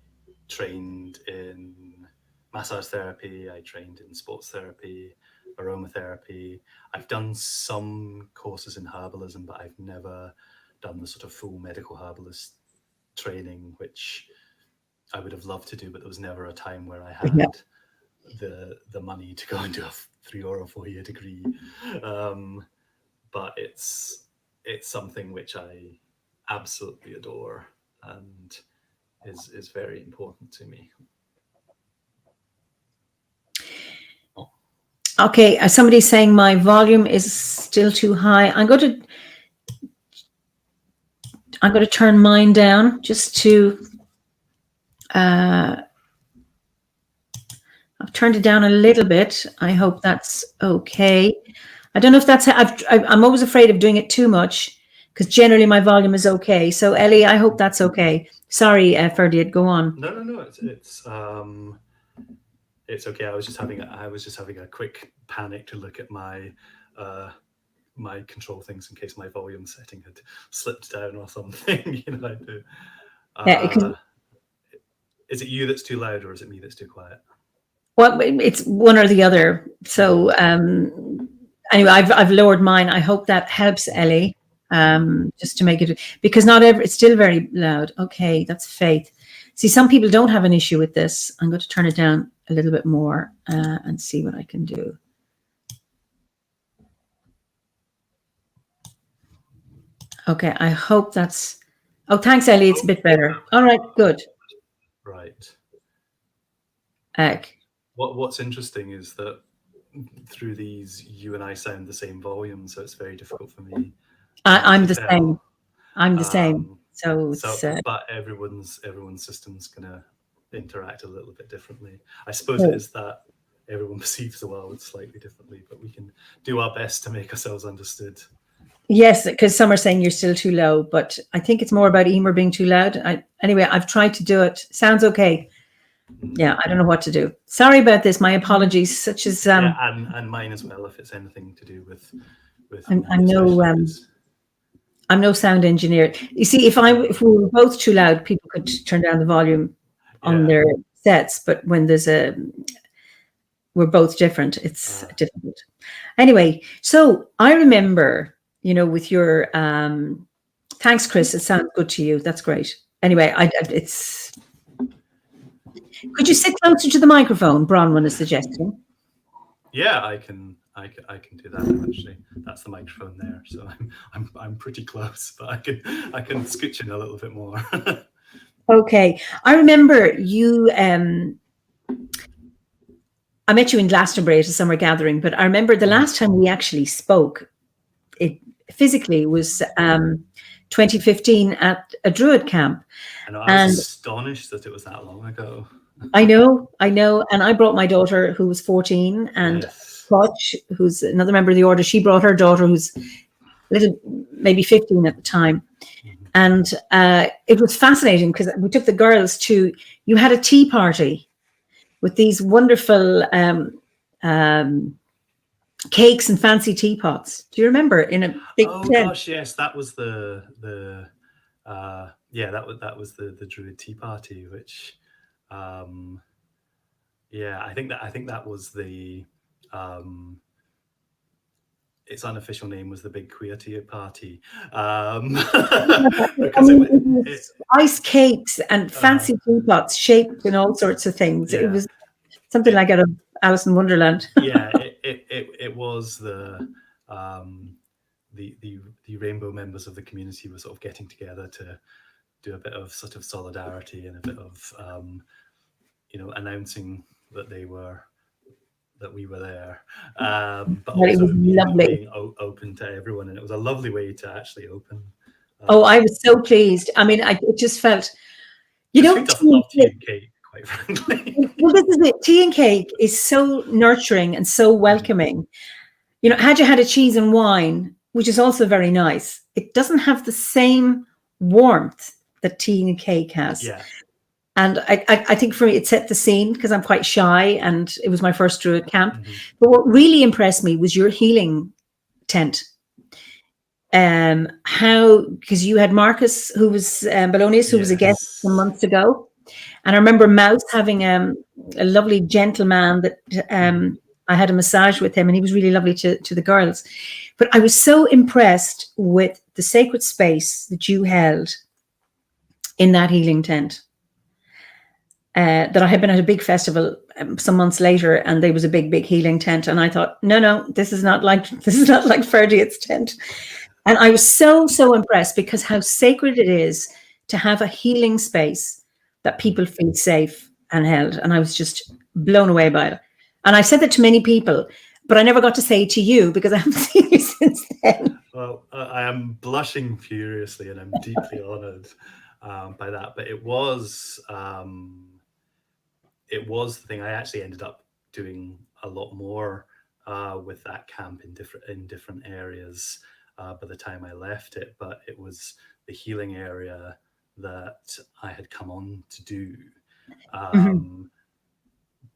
trained in massage therapy, I trained in sports therapy, aromatherapy. I've done some courses in herbalism, but I've never done the sort of full medical herbalist training, which I would have loved to do, but there was never a time where I had the money to go and do a 3 or a 4 year degree. But it's something which I absolutely adore and is very important to me. Okay, somebody's saying my volume is still too high. I'm going to turn mine down just to. I've turned it down a little bit. I hope that's okay. I don't know if that's. I'm always afraid of doing it too much, because generally my volume is okay. So Ellie, I hope that's okay. Sorry, Ferdiad, go on. No. It's okay. I was just having a quick panic to look at my my control things in case my volume setting had slipped down or something. Is it you that's too loud, or is it me that's too quiet? Well, it's one or the other. So anyway, I've lowered mine. I hope that helps, Ellie. Just to make it, because it's still very loud. Okay, that's Faith. See, some people don't have an issue with this. I'm going to turn it down a little bit more and see what I can do. Okay, I hope that's. Oh, thanks, Ellie. It's a bit better. All right, good. Right. Egg. What's interesting is that through these, you and I sound the same volume, so it's very difficult for me. I'm the same. I'm the same. So but everyone's system's gonna interact a little bit differently. I suppose it is that everyone perceives the world slightly differently, but we can do our best to make ourselves understood. Yes, because some are saying you're still too low, but I think it's more about Eimear being too loud. Anyway, I've tried to do it. Sounds okay. Yeah, I don't know what to do. Sorry about this. My apologies. Such as and mine as well, if it's anything to do with. I'm no sound engineer. You see, if we were both too loud, people could turn down the volume on their sets. But when we're both different, it's difficult. Anyway, so I remember, with your thanks, Chris. It sounds good to you. That's great. Anyway, it's. Could you sit closer to the microphone? Bronwyn is suggesting. Yeah, I can do that. Actually, that's the microphone there, so I'm pretty close, but I can scooch in a little bit more. Okay, I remember you. I met you in Glastonbury at a summer gathering, but I remember the last time we actually spoke, it physically was 2015 at a Druid camp. And I was astonished that it was that long ago. I know. And I brought my daughter, who was 14, and Yes. Clutch, who's another member of the order. She brought her daughter, who's maybe 15 at the time. And it was fascinating because we took the girls to, you had a tea party with these wonderful cakes and fancy teapots. Do you remember? In a big tent? Gosh, yes, that was that was the Druid tea party, which I think that was the its unofficial name was the Big Queer Tea Party. Because it was ice cakes and fancy teapots shaped in all sorts of things. Yeah. It was something like out of Alice in Wonderland. Yeah, it was the rainbow members of the community were sort of getting together to do a bit of sort of solidarity and a bit of announcing that we were there, but also being open to everyone, and it was a lovely way to actually open. I was so pleased. I mean, it just felt, who doesn't love tea and cake, quite frankly. Well, this is it. Tea and cake is so nurturing and so welcoming. Had you had a cheese and wine, which is also very nice, it doesn't have the same warmth that tea and cake has. Yeah. And I think for me, it set the scene because I'm quite shy and it was my first Druid camp. Mm-hmm. But what really impressed me was your healing tent. Because you had Marcus, who was Balonius, who was a guest some months ago. And I remember Mouse having a lovely gentleman that I had a massage with him, and he was really lovely to the girls. But I was so impressed with the sacred space that you held in that healing tent. That I had been at a big festival some months later, and there was a big healing tent, and I thought, no, this is not like Ferdiad's tent. And I was so impressed because how sacred it is to have a healing space that people feel safe and held, and I was just blown away by it. And I've said that to many people, but I never got to say it to you because I haven't seen you since then. Well, I am blushing furiously, and I'm deeply honoured by that. But it was the thing. I actually ended up doing a lot more with that camp in different areas by the time I left it. But it was the healing area that I had come on to do.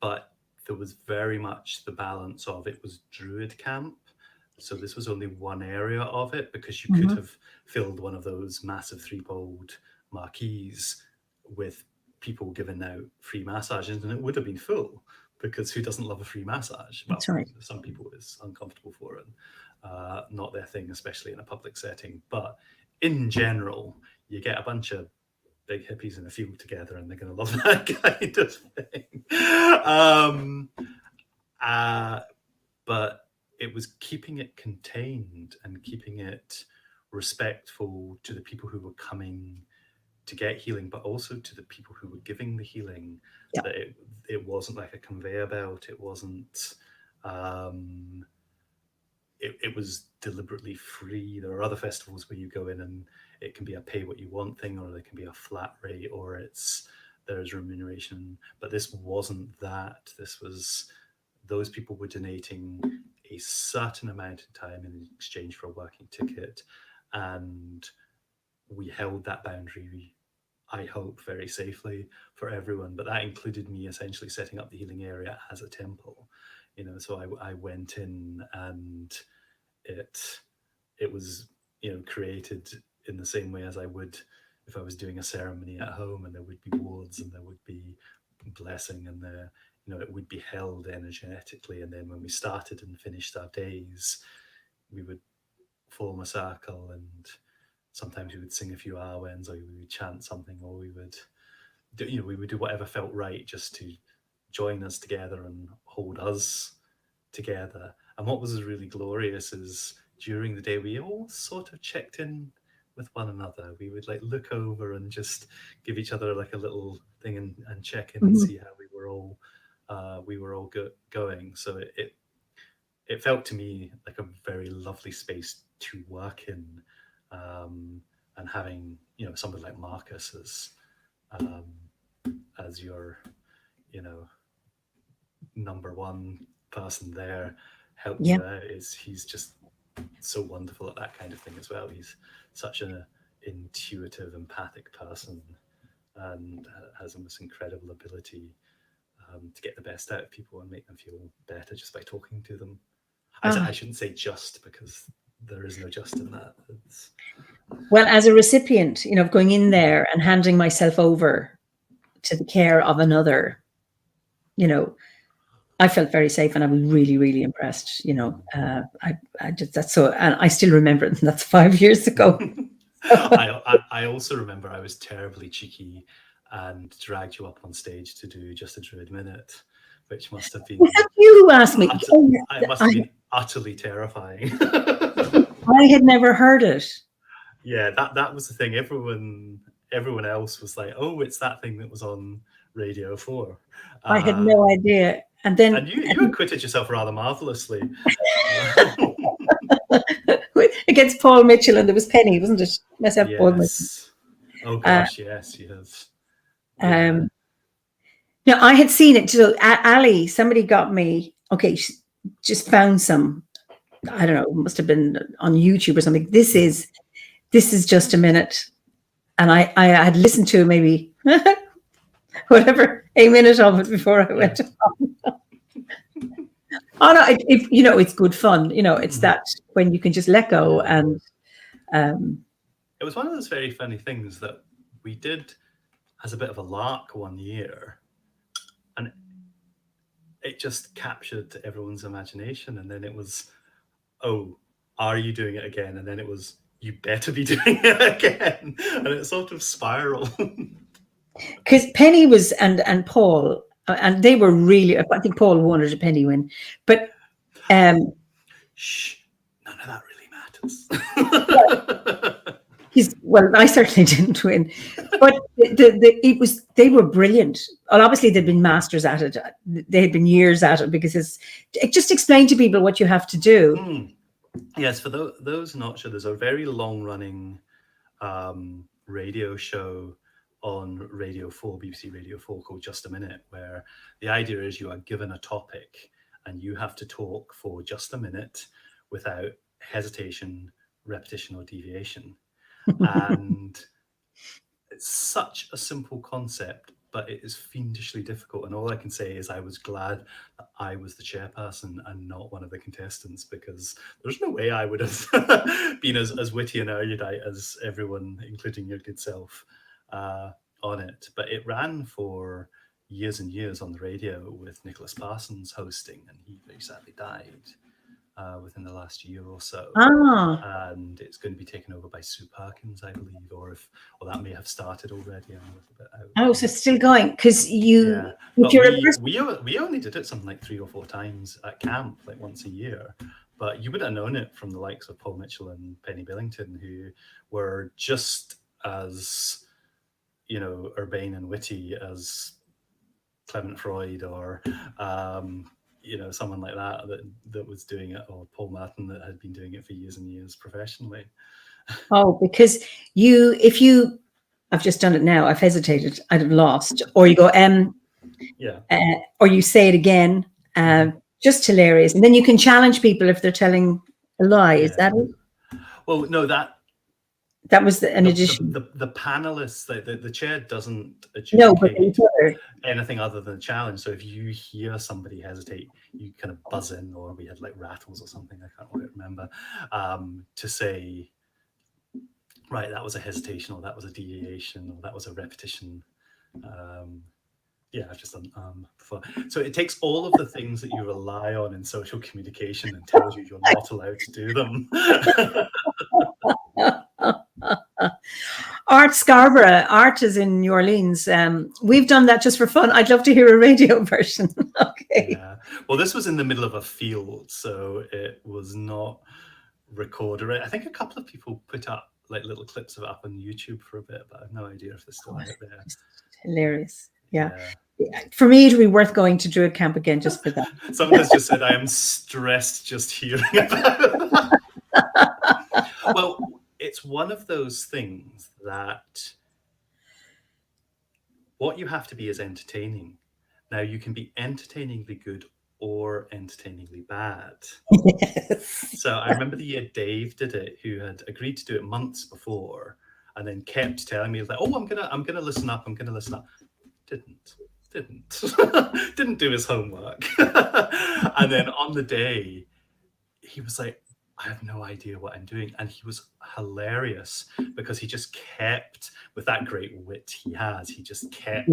But there was very much the balance of it was Druid camp. So this was only one area of it, because you could have filled one of those massive 3-fold marquees with people giving out free massages, and it would have been full, because who doesn't love a free massage? Well, that's right. Some people it's uncomfortable for it, not their thing, especially in a public setting. But in general, you get a bunch of big hippies in a field together, and they're going to love that kind of thing. But it was keeping it contained and keeping it respectful to the people who were coming to get healing, but also to the people who were giving the healing. Yeah. That it wasn't like a conveyor belt. It wasn't. It was deliberately free. There are other festivals where you go in and it can be a pay what you want thing, or there can be a flat rate, or there's remuneration. But this wasn't that. This was, those people were donating a certain amount of time in exchange for a working ticket, and we held that boundary, I hope, very safely for everyone. But that included me essentially setting up the healing area as a temple. So I went in, and it was created in the same way as I would if I was doing a ceremony at home, and there would be wards and there would be blessing, and it would be held energetically. And then when we started and finished our days, we would form a circle, and sometimes we would sing a few Arwens, or we would chant something, or we would do whatever felt right just to join us together and hold us together. And what was really glorious is during the day we all sort of checked in with one another. We would look over and just give each other a little thing and check in and see how we were all we were all going. So it felt to me like a very lovely space to work in, and having somebody like Marcus as your number one person there helping Yeah. you out. He's just so wonderful at that kind of thing as well. He's such an intuitive, empathic person, and has the most incredible ability to get the best out of people and make them feel better just by talking to them. I shouldn't say just, because there is no just in that. Well, as a recipient, of going in there and handing myself over to the care of another, I felt very safe, and I was really, really impressed. I just, that's so, and I still remember it. And that's 5 years ago. I also remember I was terribly cheeky and dragged you up on stage to do Just a Druid Minute, which must have been. Was that you who asked me? It must have been utterly terrifying. I had never heard it. Yeah, that was the thing. Everyone else was like, "Oh, it's that thing that was on Radio 4." I had no idea. And then you acquitted yourself rather marvelously. Against Paul Mitchell, and there was Penny, wasn't it? Myself, yes. Paul Mitchell. Oh gosh, yes, yes. Yeah. Now I had seen it. So Ali, somebody got me. Okay, she just found some. I don't know. It must have been on YouTube or something. This is Just a Minute, and I had listened to maybe whatever a minute of it before I went on. Oh no! It's good fun. It's that when you can just let go, and it was one of those very funny things that we did as a bit of a lark one year, and it just captured everyone's imagination. And then it was, "Oh, are you doing it again?" And then it was, "You better be doing it again," and it sort of spiraled. Because Penny was and Paul. And they were really. I think Paul won or did Penny win, but shh, none of that really matters. Well, I certainly didn't win, but they were brilliant. Well, obviously they'd been masters at it. They had been years at it, because it just explained to people what you have to do. Yes, for those not sure, there's a very long-running radio show on Radio 4, BBC Radio 4, called Just a Minute, where the idea is you are given a topic and you have to talk for just a minute without hesitation, repetition, or deviation. And it's such a simple concept, but it is fiendishly difficult. And all I can say is I was glad that I was the chairperson and not one of the contestants, because there's no way I would have been as witty and erudite as everyone, including your good self, on it. But it ran for years and years on the radio with Nicholas Parsons hosting, and he very sadly died within the last year or so. And it's going to be taken over by Sue Perkins, I believe, or that may have started already. I'm a little bit out. Oh, so it's still going, because you. Yeah. We only did it something like 3 or 4 times at camp, like once a year. But you would have known it from the likes of Paul Mitchell and Penny Billington, who were just as urbane and witty as Clement Freud, or someone like that was doing it, or Paul Martin, that had been doing it for years and years professionally. Oh, because I've just done it now. I've hesitated. I'd have lost. Or you go, or you say it again. Just hilarious. And then you can challenge people if they're telling a lie. Is that it? Well, no, that was an addition. The panelists, the chair doesn't adjudicate anything other than a challenge. So if you hear somebody hesitate, you kind of buzz in, or we had like rattles or something, I can't quite remember, to say, right, that was a hesitation, or that was a deviation, or that was a repetition. I've just done before. So it takes all of the things that you rely on in social communication and tells you you're not allowed to do them. Art Scarborough, Art is in New Orleans. We've done that just for fun. I'd love to hear a radio version. Okay. Yeah. Well, this was in the middle of a field, so it was not recorded. I think a couple of people put up like little clips of it up on YouTube for a bit, but I have no idea if they're still out there. Hilarious. Yeah. For me, it would be worth going to Druid Camp again just for that. Someone has just said, I am stressed just hearing about it. Well, it's one of those things that what you have to be is entertaining. Now, you can be entertainingly good or entertainingly bad. Yes. So I remember the year Dave did it, who had agreed to do it months before, and then kept telling me, like, "Oh, I'm gonna listen up. I'm gonna listen up." Didn't do his homework. And then on the day, he was like, I have no idea what I'm doing. And he was hilarious because he just kept, with that great wit he has, he just kept,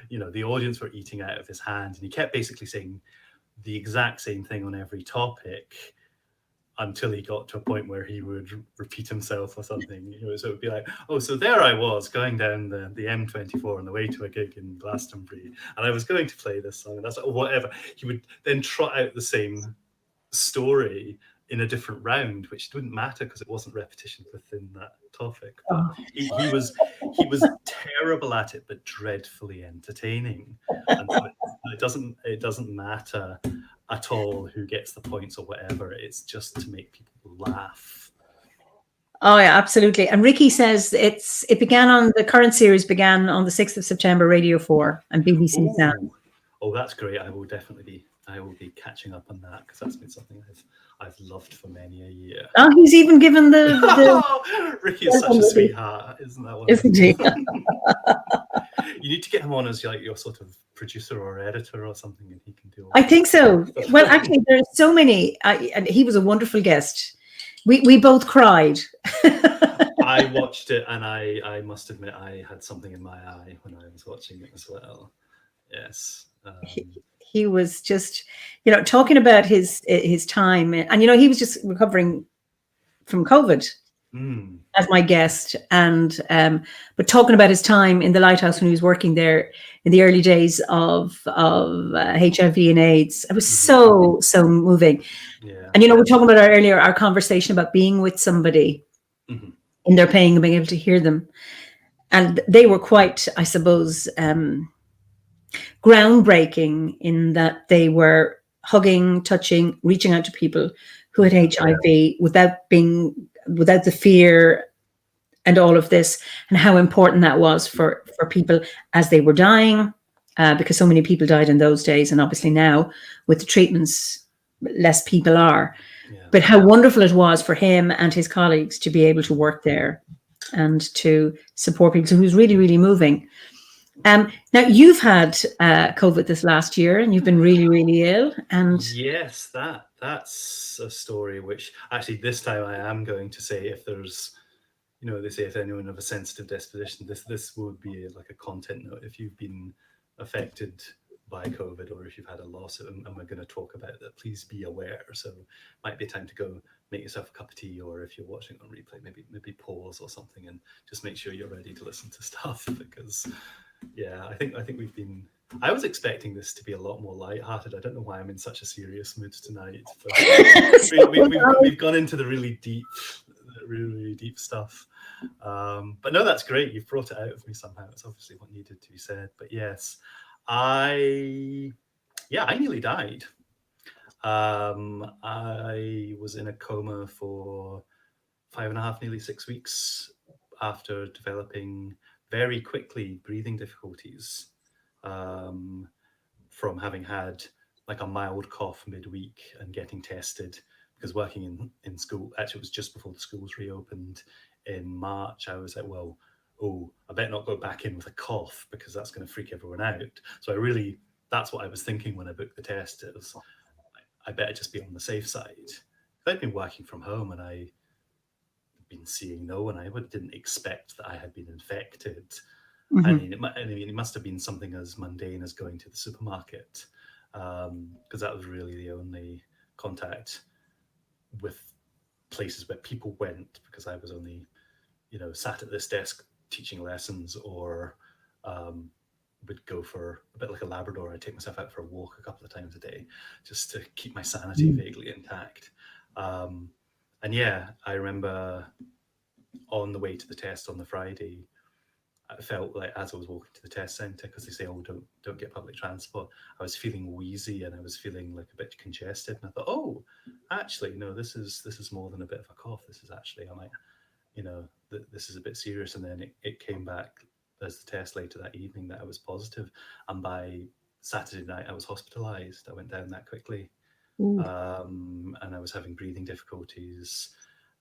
the audience were eating out of his hand. And he kept basically saying the exact same thing on every topic until he got to a point where he would repeat himself or something. So it would be like, oh, so there I was going down the M24 on the way to a gig in Glastonbury, and I was going to play this song, and that's whatever. He would then trot out the same story in a different round, which didn't matter because it wasn't repetition within that topic. But he was terrible at it, but dreadfully entertaining. And so it doesn't matter at all who gets the points or whatever. It's just to make people laugh. Oh yeah, absolutely. And Ricky says the current series began on the 6th of September, Radio 4 and BBC Sound. Oh, that's great. I will be catching up on that because that's been something I've loved for many a year. Oh, he's even given the Ricky is such a sweetheart, isn't that one? Isn't he? You need to get him on as like your sort of producer or editor or something, and he can do all I think so. Well, actually, there's so many. And he was a wonderful guest. We both cried. I watched it, and I must admit I had something in my eye when I was watching it as well. Yes. He was just, talking about his time, and he was just recovering from COVID as my guest, and but talking about his time in the lighthouse when he was working there in the early days of HIV and AIDS. It was so moving. Yeah. And we're talking about our conversation about being with somebody in their pain and being able to hear them, and they were quite, I suppose, groundbreaking in that they were hugging, touching, reaching out to people who had HIV without the fear and all of this, and how important that was for people as they were dying, because so many people died in those days, and obviously now with the treatments, less people are. Yeah. But how wonderful it was for him and his colleagues to be able to work there and to support people. So it was really, really moving. Now you've had COVID this last year, and you've been really, really ill. And yes, that's a story which actually this time I am going to say, if there's, they say if anyone of a sensitive disposition, this would be like a content note. If you've been affected by COVID or if you've had a loss, and we're going to talk about that, please be aware. So might be time to go make yourself a cup of tea, or if you're watching on replay, maybe pause or something and just make sure you're ready to listen to stuff, because yeah, I think we've been. I was expecting this to be a lot more lighthearted. I don't know why I'm in such a serious mood tonight. But we've gone into the really deep stuff. But no, that's great. You've brought it out of me somehow. It's obviously what needed to be said. But yes, I nearly died. I was in a coma for 5.5, nearly 6 weeks after developing very quickly breathing difficulties from having had like a mild cough midweek and getting tested, because working in school, actually it was just before the schools reopened in March. I was like, I better not go back in with a cough because that's going to freak everyone out. So that's what I was thinking when I booked the test. It was, I better just be on the safe side. I'd been working from home and I been seeing no one. I didn't expect that I had been infected. I mean, it must have been something as mundane as going to the supermarket, because that was really the only contact with places where people went, because I was only, sat at this desk teaching lessons, or would go for a bit like a Labrador. I'd take myself out for a walk a couple of times a day just to keep my sanity vaguely intact. And yeah, I remember on the way to the test on the Friday, I felt like as I was walking to the test centre, because they say, "Oh, don't get public transport," I was feeling wheezy and I was feeling like a bit congested. And I thought, "Oh, actually, no, this is more than a bit of a cough. This is actually, I might, this is a bit serious." And then it came back as the test later that evening that I was positive, and by Saturday night I was hospitalised. I went down that quickly, Ooh. and I was having breathing difficulties,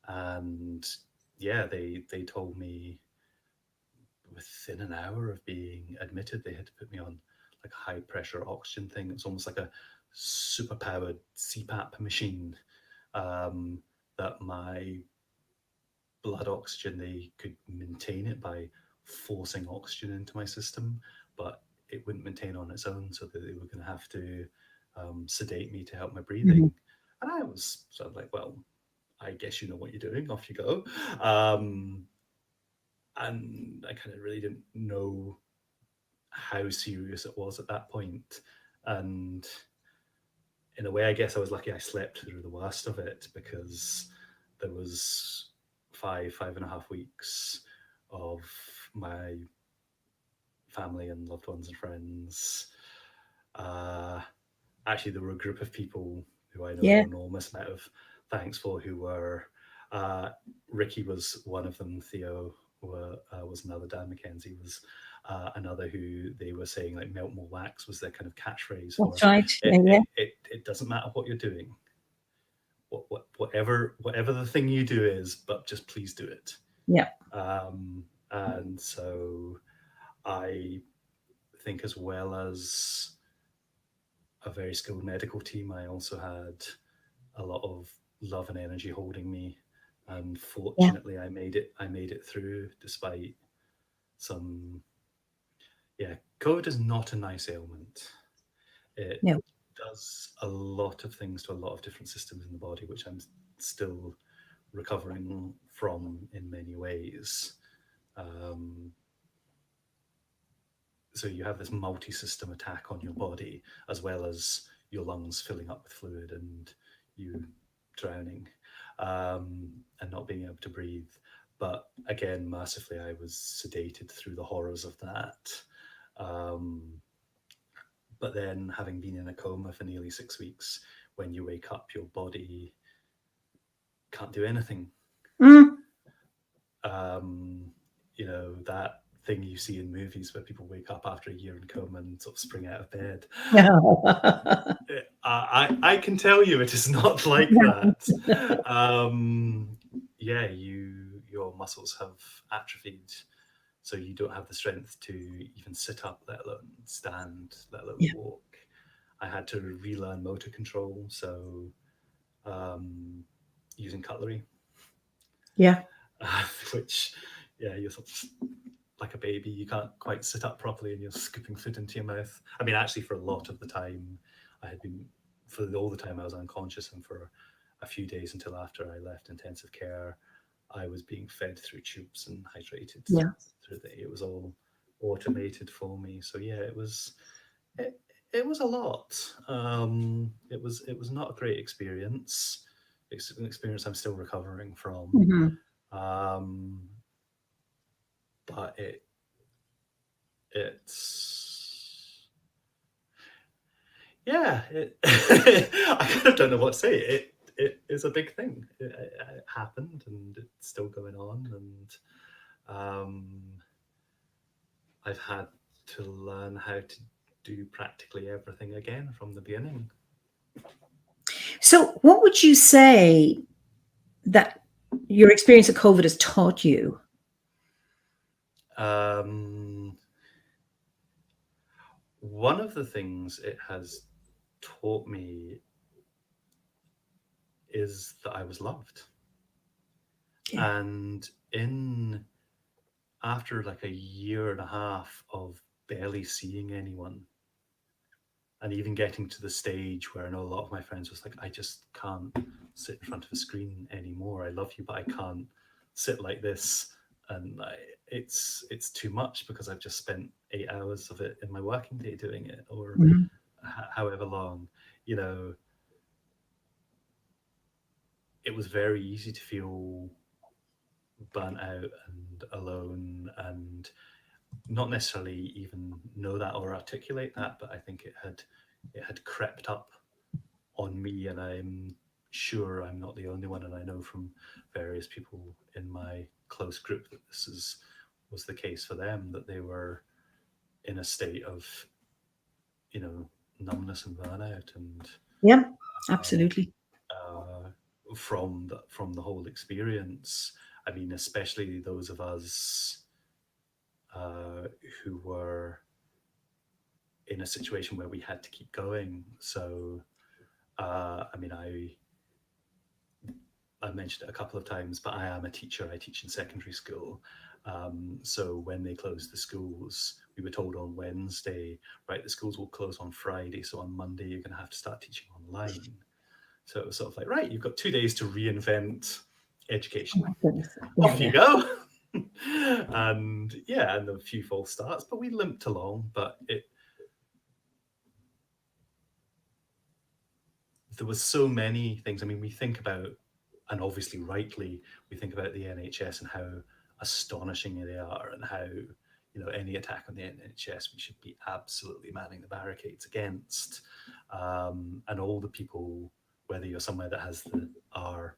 and yeah, they told me within an hour of being admitted, they had to put me on like a high pressure oxygen thing. It's almost like a super powered CPAP machine, um, that my blood oxygen, they could maintain it by forcing oxygen into my system, but it wouldn't maintain on its own, so that they were going to have to sedate me to help my Mhm. breathing. And I was sort of like, well, I guess you know what you're doing, off you go. Um, and I kind of really didn't know how serious it was at that point. And in a way, I guess I was lucky I slept through the worst of it, because there was 5.5 weeks of my family and loved ones and friends. Uh, Actually, there were a group of people who I know an Yeah. enormous amount of thanks for, who were, uh, Ricky was one of them, Theo was another, Dan McKenzie was another, who they were saying like melt more wax was their kind of catchphrase That's for right. it. Yeah. It doesn't matter what you're doing, whatever the thing you do is, but just please do it. Yeah. And so I think, as well as a very skilled medical team, I also had a lot of love and energy holding me. And Yeah. fortunately, I made it through, despite some. Yeah, COVID is not a nice ailment. It No. does a lot of things to a lot of different systems in the body, which I'm still recovering from in many ways. Um, so you have this multi-system attack on your body, as well as your lungs filling up with fluid and you drowning, and not being able to breathe. But again, mercifully, I was sedated through the horrors of that. Um, but then, having been in a coma for nearly 6 weeks, when you wake up, your body can't do anything. Mm. um, that thing you see in movies where people wake up after a year in coma and sort of spring out of bed. I can tell you it is not like that. Yeah, your muscles have atrophied, so you don't have the strength to even sit up, let alone stand, let alone Yeah. walk. I had to relearn motor control, so um, using cutlery, Yeah. which, yeah, you're sort of like a baby. You can't quite sit up properly, and you're scooping food into your mouth. I mean, actually, for a lot of the time, I had been, for all the time I was unconscious, and for a few days until after I left intensive care, I was being fed through tubes and hydrated Yeah. through it was all automated for me. So yeah, it, it was a lot. It was not a great experience. It's an experience I'm still recovering from. Mhm. Um, but it's yeah, I kind of don't know what to say. It is a big thing. It happened, and it's still going on, and I've had to learn how to do practically everything again from the beginning. So, what would you say that your experience of COVID has taught you? Um, One of the things it has taught me is that I was loved. Yeah. And in after like a year and a half of barely seeing anyone, and even getting to the stage where I know a lot of my friends was like, I just can't sit in front of a screen anymore. I love you, but I can't sit like this. And it's too much, because I've just spent 8 hours of it in my working day doing it, or Mhm. however long. You know, it was very easy to feel burnt out and alone, and not necessarily even know that or articulate that, but I think it had crept up on me, and I'm sure I'm not the only one, and I know from various people in my close group that was the case for them, that they were in a state of, numbness and burnout, and Yeah, uh, absolutely. from the whole experience. I mean, especially those of us who were in a situation where we had to keep going. So, I mean, I mentioned it a couple of times, but I am a teacher. I teach in secondary school. So when they closed the schools, we were told on Wednesday, right, the schools will close on Friday. So on Monday, you're going to have to start teaching online. So it was sort of like, right, you've got 2 days to reinvent education. Oh, goodness. Off you Yeah. go. And a few false starts, but we limped along. But there was so many things. I mean, we think about, and obviously rightly, we think about the NHS and how astonishing they are, and how, any attack on the NHS we should be absolutely manning the barricades against. And all the people, whether you're somewhere that has our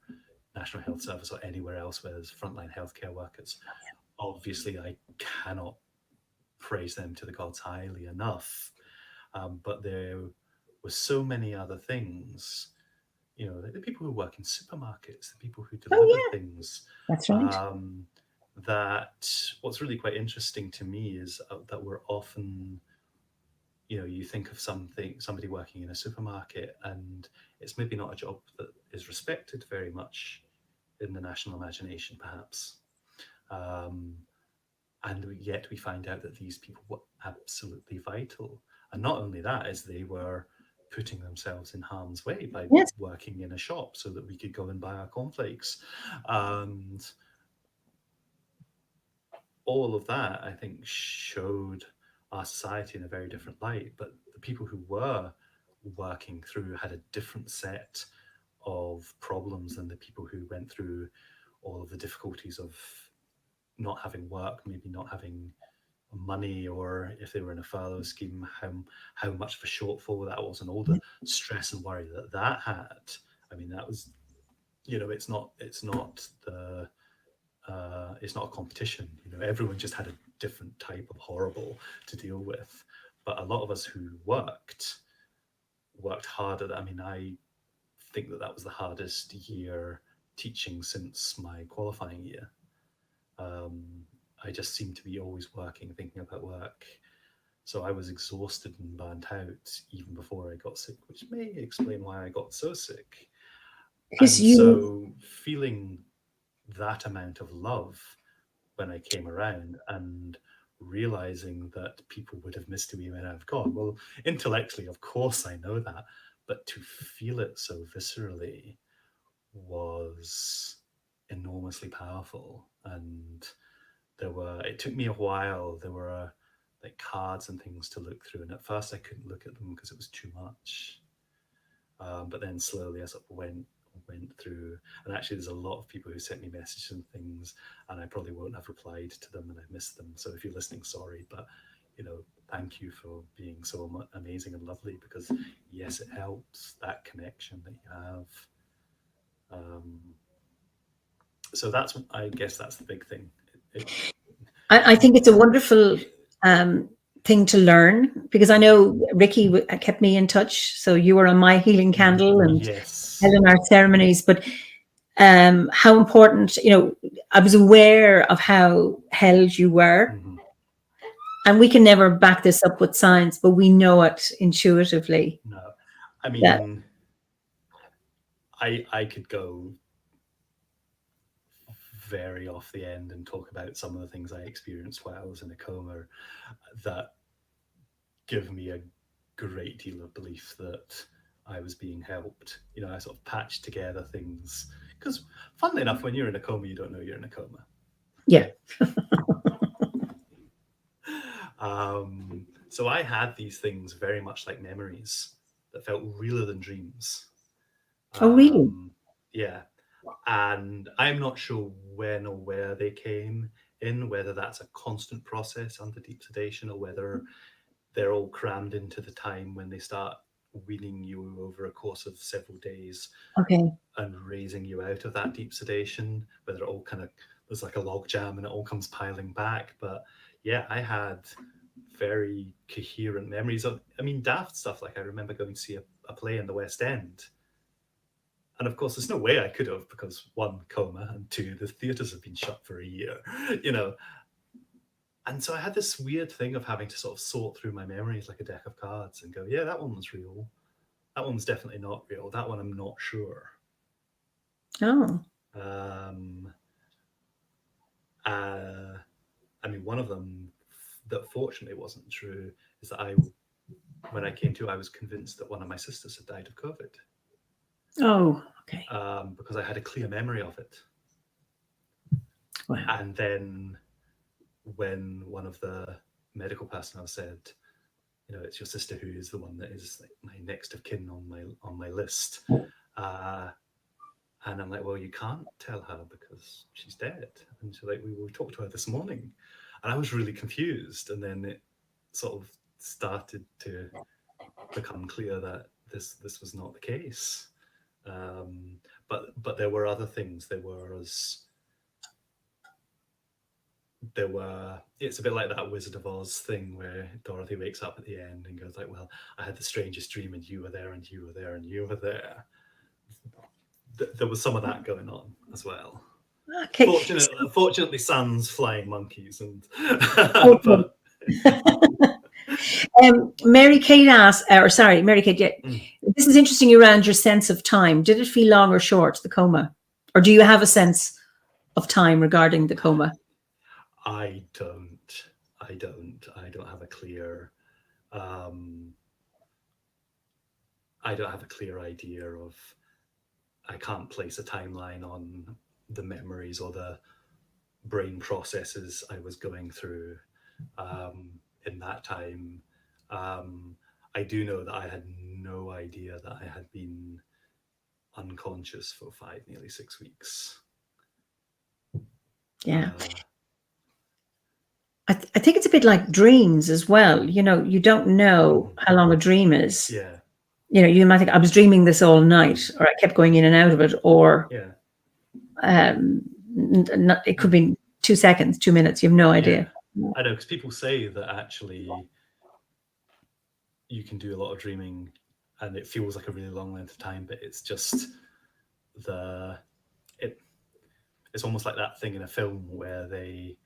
National Health Service or anywhere else where there's frontline healthcare workers, obviously I cannot praise them to the gods highly enough. But there were so many other things, the people who work in supermarkets, the people who Oh, deliver yeah, things. that's right. That what's really quite interesting to me is that we're often, you think of somebody working in a supermarket, and it's maybe not a job that is respected very much in the national imagination, perhaps. Um, and yet we find out that these people were absolutely vital. And not only that, is they were putting themselves in harm's way by Yes. working in a shop so that we could go and buy our cornflakes. And all of that, I think, showed our society in a very different light. But the people who were working through had a different set of problems than the people who went through all of the difficulties of not having work, maybe not having money, or if they were in a furlough scheme, how much of a shortfall that was, and all the stress and worry that had. I mean, that was, it's not a competition. Everyone just had a different type of horrible to deal with. But a lot of us who worked harder. I mean, I think that was the hardest year teaching since my qualifying year. Um, I just seemed to be always working, thinking about work. So I was exhausted and burnt out even before I got sick, which may explain why I got so sick. Because And you, so feeling that amount of love when I came around, and realizing that people would have missed me when I've gone. Well, intellectually, of course, I know that, but to feel it so viscerally was enormously powerful. And it took me a while. There were like cards and things to look through, and at first I couldn't look at them because it was too much. But then slowly I sort of went through, and actually there's a lot of people who sent me messages and things, and I probably won't have replied to them, and I missed them. So if you're listening, sorry, but thank you for being so amazing and lovely, because yes, it helps, that connection that you have. So I guess that's the big thing. I think it's a wonderful um, thing to learn, because I know Ricky kept me in touch. So you were on my healing candle and Yes. held our ceremonies. But how important, I was aware of how held you were. Mm-hmm. And we can never back this up with science, but we know it intuitively. No, I mean, That I could go very off the end and talk about some of the things I experienced while I was in a coma that give me a great deal of belief that I was being helped. I sort of patched together things, because funnily enough, when you're in a coma, you don't know you're in a coma. yeah. So I had these things very much like memories that felt realer than dreams. Oh, really? Yeah. And I'm not sure when or where they came. in, whether that's a constant process under deep sedation or whether they're all crammed into the time when they start weaning you over a course of several days Okay. and raising you out of that deep sedation, whether it all kind of, there's like a log jam and it all comes piling back. But yeah, I had very coherent memories of, I mean, daft stuff. Like I remember going to see a play in the West End. And of course, there's no way I could have, because one, coma, and two, the theatres have been shut for a year, you know. And so I had this weird thing of having to sort of sort through my memories like a deck of cards and go, yeah, that one was real. That one's definitely not real. That one I'm not sure. Oh. I mean, one of them that fortunately wasn't true is that when I came to, I was convinced that one of my sisters had died of COVID. Oh, okay. Because I had a clear memory of it. Wow. And then when one of the medical personnel said, you know, it's your sister who is the one that is like my next of kin on my list. And I'm like, well, you can't tell her because she's dead. And she's like, we talked to her this morning. And I was really confused. And then it sort of started to become clear that this was not the case. But there were other things. It's a bit like that Wizard of Oz thing where Dorothy wakes up at the end and goes like, well, I had the strangest dream and you were there and you were there and you were there. There was some of that going on as well. Okay. Fortunately, sans flying monkeys and. But... Mary Kate asked, Mary Kate, yeah, this is interesting around your sense of time. Did it feel long or short, the coma? Or do you have a sense of time regarding the coma? I don't have a clear I don't have a clear idea of, I can't place a timeline on the memories or the brain processes I was going through in that time. I do know that I had no idea that I had been unconscious for 5, nearly 6 weeks. Yeah. I think it's a bit like dreams as well. You know, you don't know how long a dream is. Yeah. You know, you might think I was dreaming this all night, or I kept going in and out of it, or it could be 2 seconds, 2 minutes. You have no idea. Yeah. I know, because people say that actually you can do a lot of dreaming and it feels like a really long length of time, but it's just it's almost like that thing in a film where they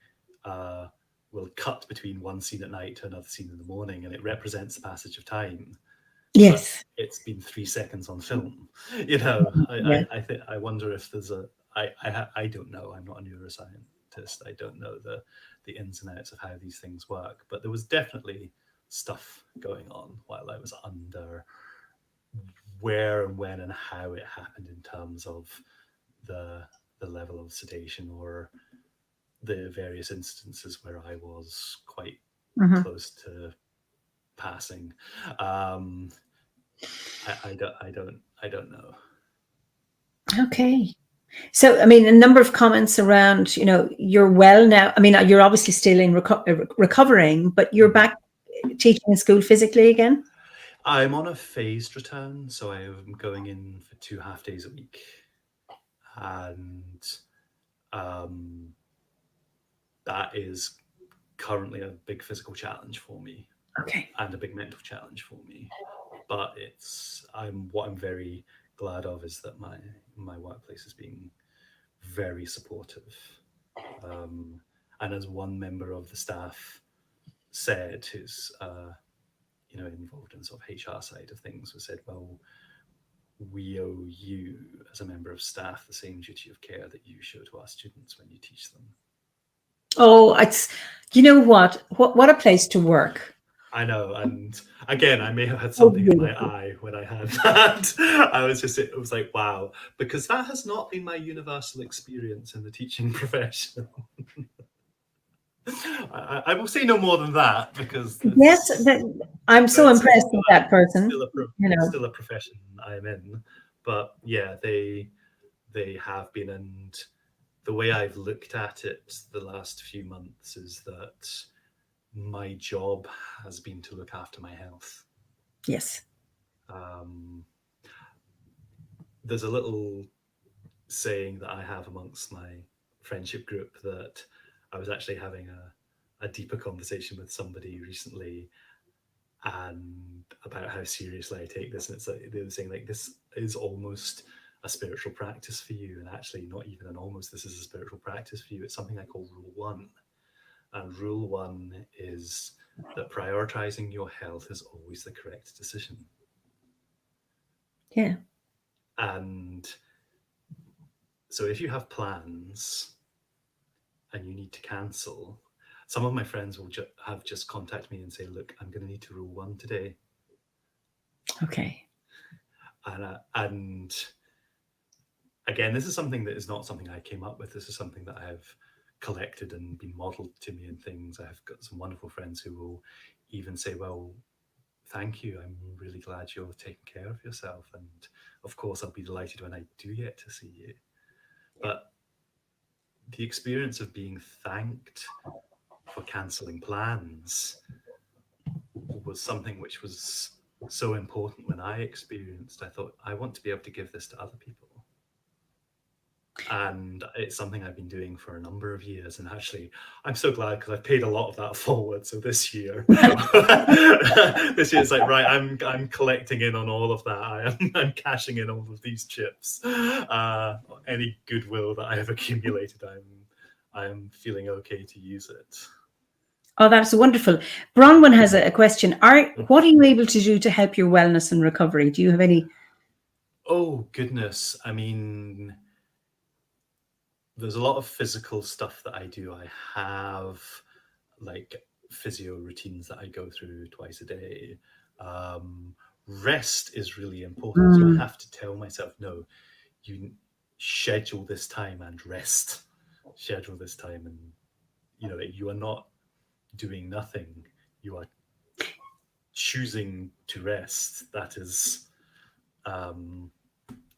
will cut between one scene at night to another scene in the morning, and it represents the passage of time. Yes. But it's been 3 seconds on film. You know, I wonder if there's I don't know. I'm not a neuroscientist. I don't know the ins and outs of how these things work. But there was definitely stuff going on while I was under. Where and when and how it happened in terms of the level of sedation or the various instances where I was quite close to passing. I don't know. Okay. So, I mean, a number of comments around, you know, you're well now. I mean, you're obviously still in recovering, but you're back teaching in school physically again? I'm on a phased return, so I'm going in for 2 half days a week. And that is currently a big physical challenge for me. Okay. And a big mental challenge for me. But what I'm very glad of is that my workplace is being very supportive. And as one member of the staff said, who's involved in the sort of HR side of things, was said, well, we owe you as a member of staff the same duty of care that you show to our students when you teach them. Oh, you know what a place to work. I know, and again, I may have had something in my eye when I had that. It was like, wow, because that has not been my universal experience in the teaching profession. I will say no more than that, because I'm so impressed with that person. Still a profession I'm in, but yeah, they have been, and the way I've looked at it the last few months is that my job has been to look after my health. Yes. There's a little saying that I have amongst my friendship group that I was actually having a deeper conversation with somebody recently, and about how seriously I take this. And it's like they were saying, like, this is almost a spiritual practice for you, and actually not even an almost, this is a spiritual practice for you. It's something I call Rule 1. And Rule 1 is that prioritizing your health is always the correct decision. Yeah. And so if you have plans and you need to cancel, some of my friends will have just contact me and say, look, I'm going to need to Rule 1 today. Okay. And again, this is something that is not something I came up with. This is something that I have collected and been modeled to me in things. I've got some wonderful friends who will even say, well, thank you. I'm really glad you're taking care of yourself. And of course, I'll be delighted when I do get to see you. But the experience of being thanked for cancelling plans was something which was so important when I experienced. I thought, I want to be able to give this to other people. And it's something I've been doing for a number of years. And actually, I'm so glad because I've paid a lot of that forward. So this year, it's like, right, I'm collecting in on all of that. I'm cashing in all of these chips. Any goodwill that I have accumulated, I'm feeling okay to use it. Oh, that's wonderful. Bronwyn has a question. What are you able to do to help your wellness and recovery? Do you have any? Oh, goodness. I mean, there's a lot of physical stuff that I do. I have like physio routines that I go through twice a day. Rest is really important. So I have to tell myself, no, you schedule this time and rest. Schedule this time, and you are not doing nothing. You are choosing to rest. That is,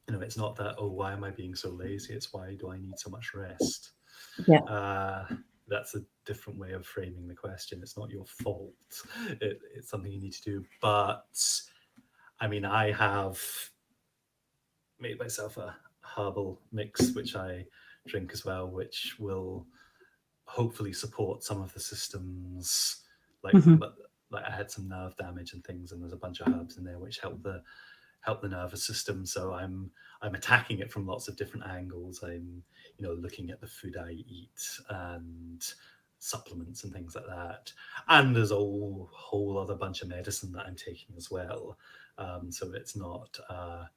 it's not that, oh, why am I being so lazy? It's why do I need so much rest? Yeah. That's a different way of framing the question. It's not your fault. It's something you need to do. But I mean, I have made myself a herbal mix, which I drink as well, which will hopefully support some of the systems. Like I had some nerve damage and things, and there's a bunch of herbs in there which help the nervous system. So I'm attacking it from lots of different angles. I'm looking at the food I eat and supplements and things like that. And there's a whole other bunch of medicine that I'm taking as well. So it's not a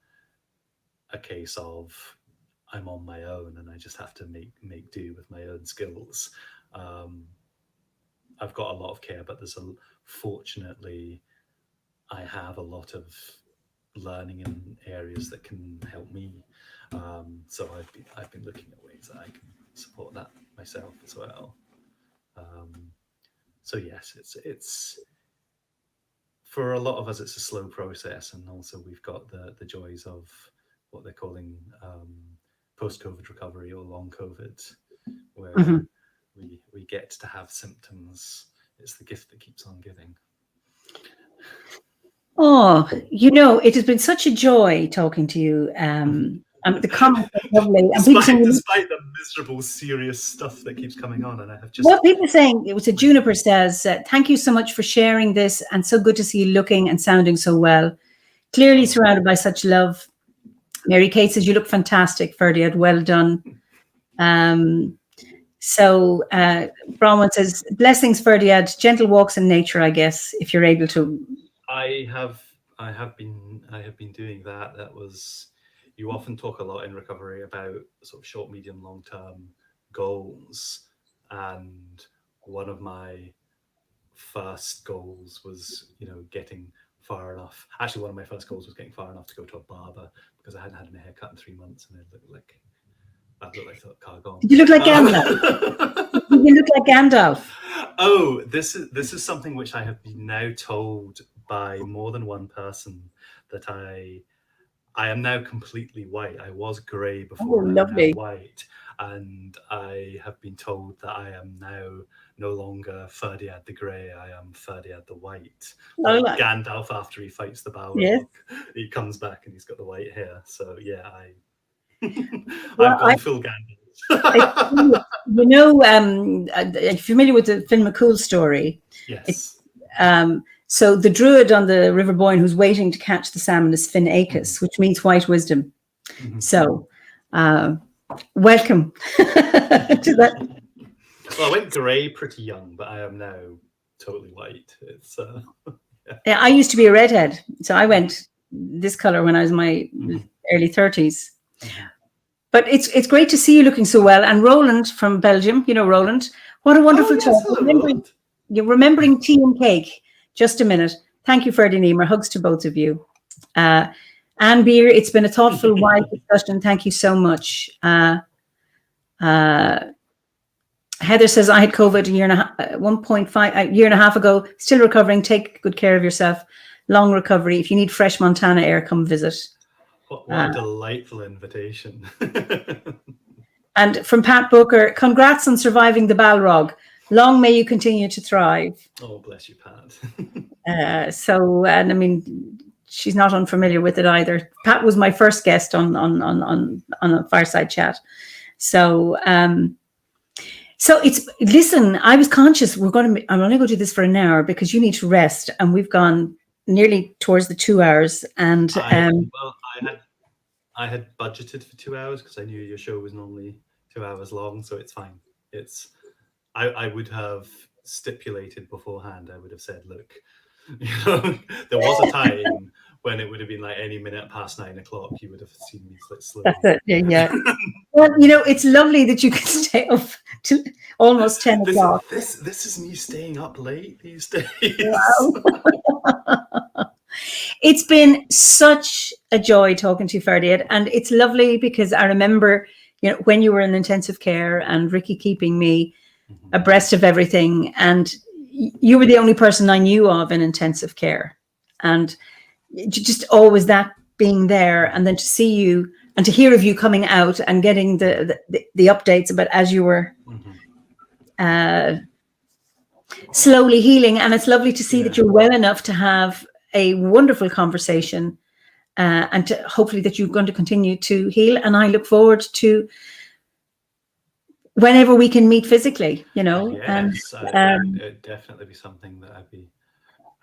case of I'm on my own and I just have to make do with my own skills. I've got a lot of care, but fortunately I have a lot of learning in areas that can help me. So I've been looking at ways that I can support that myself as well. So yes, it's for a lot of us, it's a slow process, and also we've got the joys of what they're calling post-COVID recovery or long COVID, where we get to have symptoms. It's the gift that keeps on giving. Oh, it has been such a joy talking to you. The comments are lovely. Despite the miserable, serious stuff that keeps coming on, and I have just. What people are saying, it was a Juniper says, thank you so much for sharing this, and so good to see you looking and sounding so well. Clearly surrounded by such love. Mary Kate says, you look fantastic, Ferdiad. Well done. So Bronwyn says, blessings, Ferdiad. Gentle walks in nature, I guess, if you're able to. I have been doing that. That was, you often talk a lot in recovery about sort of short, medium, long-term goals. And one of my first goals was, getting far enough. Actually, one of my first goals was getting far enough to go to a barber, because I hadn't had my hair cut in 3 months, and I looked like Cargon. You look like Gandalf. You look like Gandalf. Oh, this is something which I have been now told by more than one person, that I am now completely white. I was grey before. Oh, lovely. White. and I have been told that I am now no longer Ferdiad the Grey, I am Ferdiad the White. Like Gandalf after he fights the Balrog, yes. He comes back and he's got the white hair. So yeah, I've gone full Gandalf. You know, are you familiar with the Finn McCool story? Yes. So the druid on the River Boyne who's waiting to catch the salmon is Finn Acus, which means white wisdom. So welcome to that. Well, I went grey pretty young, but I am now totally white. It's yeah, I used to be a redhead, so I went this color when I was in my early 30s. But it's great to see you looking so well. And Roland from Belgium, you know Roland, what a wonderful talk. You're remembering tea and cake. Just a minute. Thank you, Ferdiad and Eimear. Hugs to both of you. Anne Beer, it's been a thoughtful, wide discussion. Thank you so much. Heather says, I had COVID a year and a half ago, still recovering. Take good care of yourself. Long recovery. If you need fresh Montana air, come visit. What a delightful invitation. And from Pat Booker, congrats on surviving the Balrog. Long may you continue to thrive. Oh, bless you, Pat. And I mean, she's not unfamiliar with it either. Pat was my first guest on a Fireside Chat. So listen, I was conscious I'm only going to do this for an hour because you need to rest, and we've gone nearly towards the 2 hours. And I had budgeted for 2 hours because I knew your show was normally 2 hours long, so it's fine. I would have stipulated beforehand. I would have said, look, there was a time when it would have been like any minute past 9 o'clock, you would have seen me slowly. That's it. Yeah. Well, it's lovely that you can stay up to almost 10 o'clock. This is me staying up late these days. Wow. It's been such a joy talking to you, Ferdiad, and it's lovely because I remember, when you were in intensive care and Ricky keeping me abreast of everything, and you were the only person I knew of in intensive care, and just always that being there, and then to see you and to hear of you coming out and getting the updates about as you were slowly healing. And it's lovely to see that you're well enough to have a wonderful conversation, and to hopefully that you're going to continue to heal. And I look forward to whenever we can meet physically, Yes, it'd definitely be something that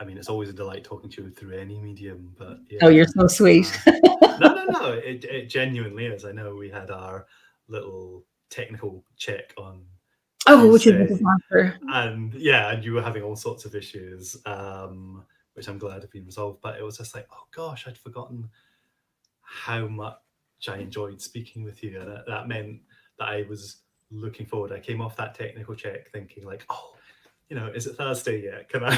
it's always a delight talking to you through any medium, but oh, you're so sweet. No, it genuinely is. I know we had our little technical check on which is a disaster. And you were having all sorts of issues, which I'm glad have been resolved, but it was just like, oh gosh, I'd forgotten how much I enjoyed speaking with you, and that meant that I was looking forward. I came off that technical check thinking like, oh, is it Thursday yet? Can I?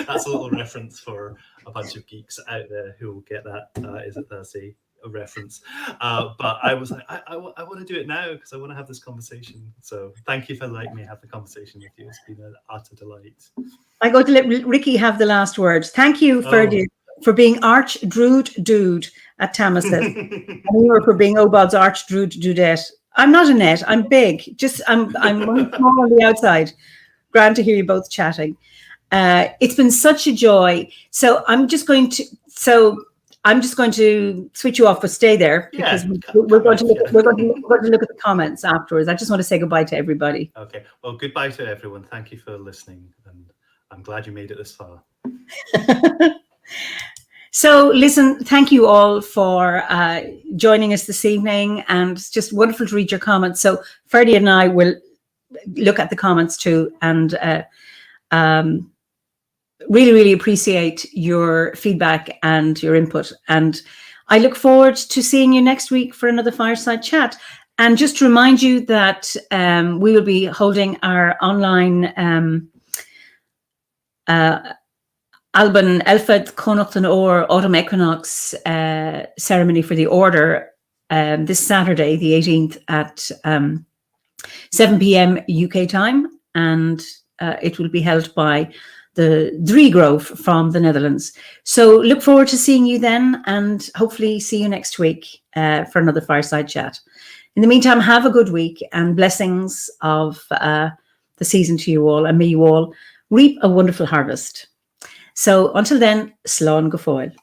That's a little reference for a bunch of geeks out there who will get that. Is it Thursday? A reference. But I was like, I want to do it now because I want to have this conversation. So thank you for letting me have the conversation with you. It's been an utter delight. I'm going to let Ricky have the last words. Thank you, Ferdiad, for being Arch Druid Dude at Tamaseth, and you for being OBOD's Arch Druid Dudette. I'm not a net. I'm big. I'm small on the outside. Grand to hear you both chatting. It's been such a joy. So I'm just going to switch you off, but stay there because we're going to look at the comments afterwards. I just want to say goodbye to everybody. Okay. Well, goodbye to everyone. Thank you for listening, and I'm glad you made it this far. So listen, thank you all for joining us this evening, and it's just wonderful to read your comments. So Ferdiad and I will look at the comments too, and really, really appreciate your feedback and your input. And I look forward to seeing you next week for another Fireside Chat. And just to remind you that we will be holding our online Alban Elfed Connacht or Autumn Equinox ceremony for the Order this Saturday, the 18th at 7 p.m. UK time. And it will be held by the Driegrove from the Netherlands. So look forward to seeing you then, and hopefully see you next week for another Fireside Chat. In the meantime, have a good week, and blessings of the season to you all, and may you all reap a wonderful harvest. So until then, slán go fóill.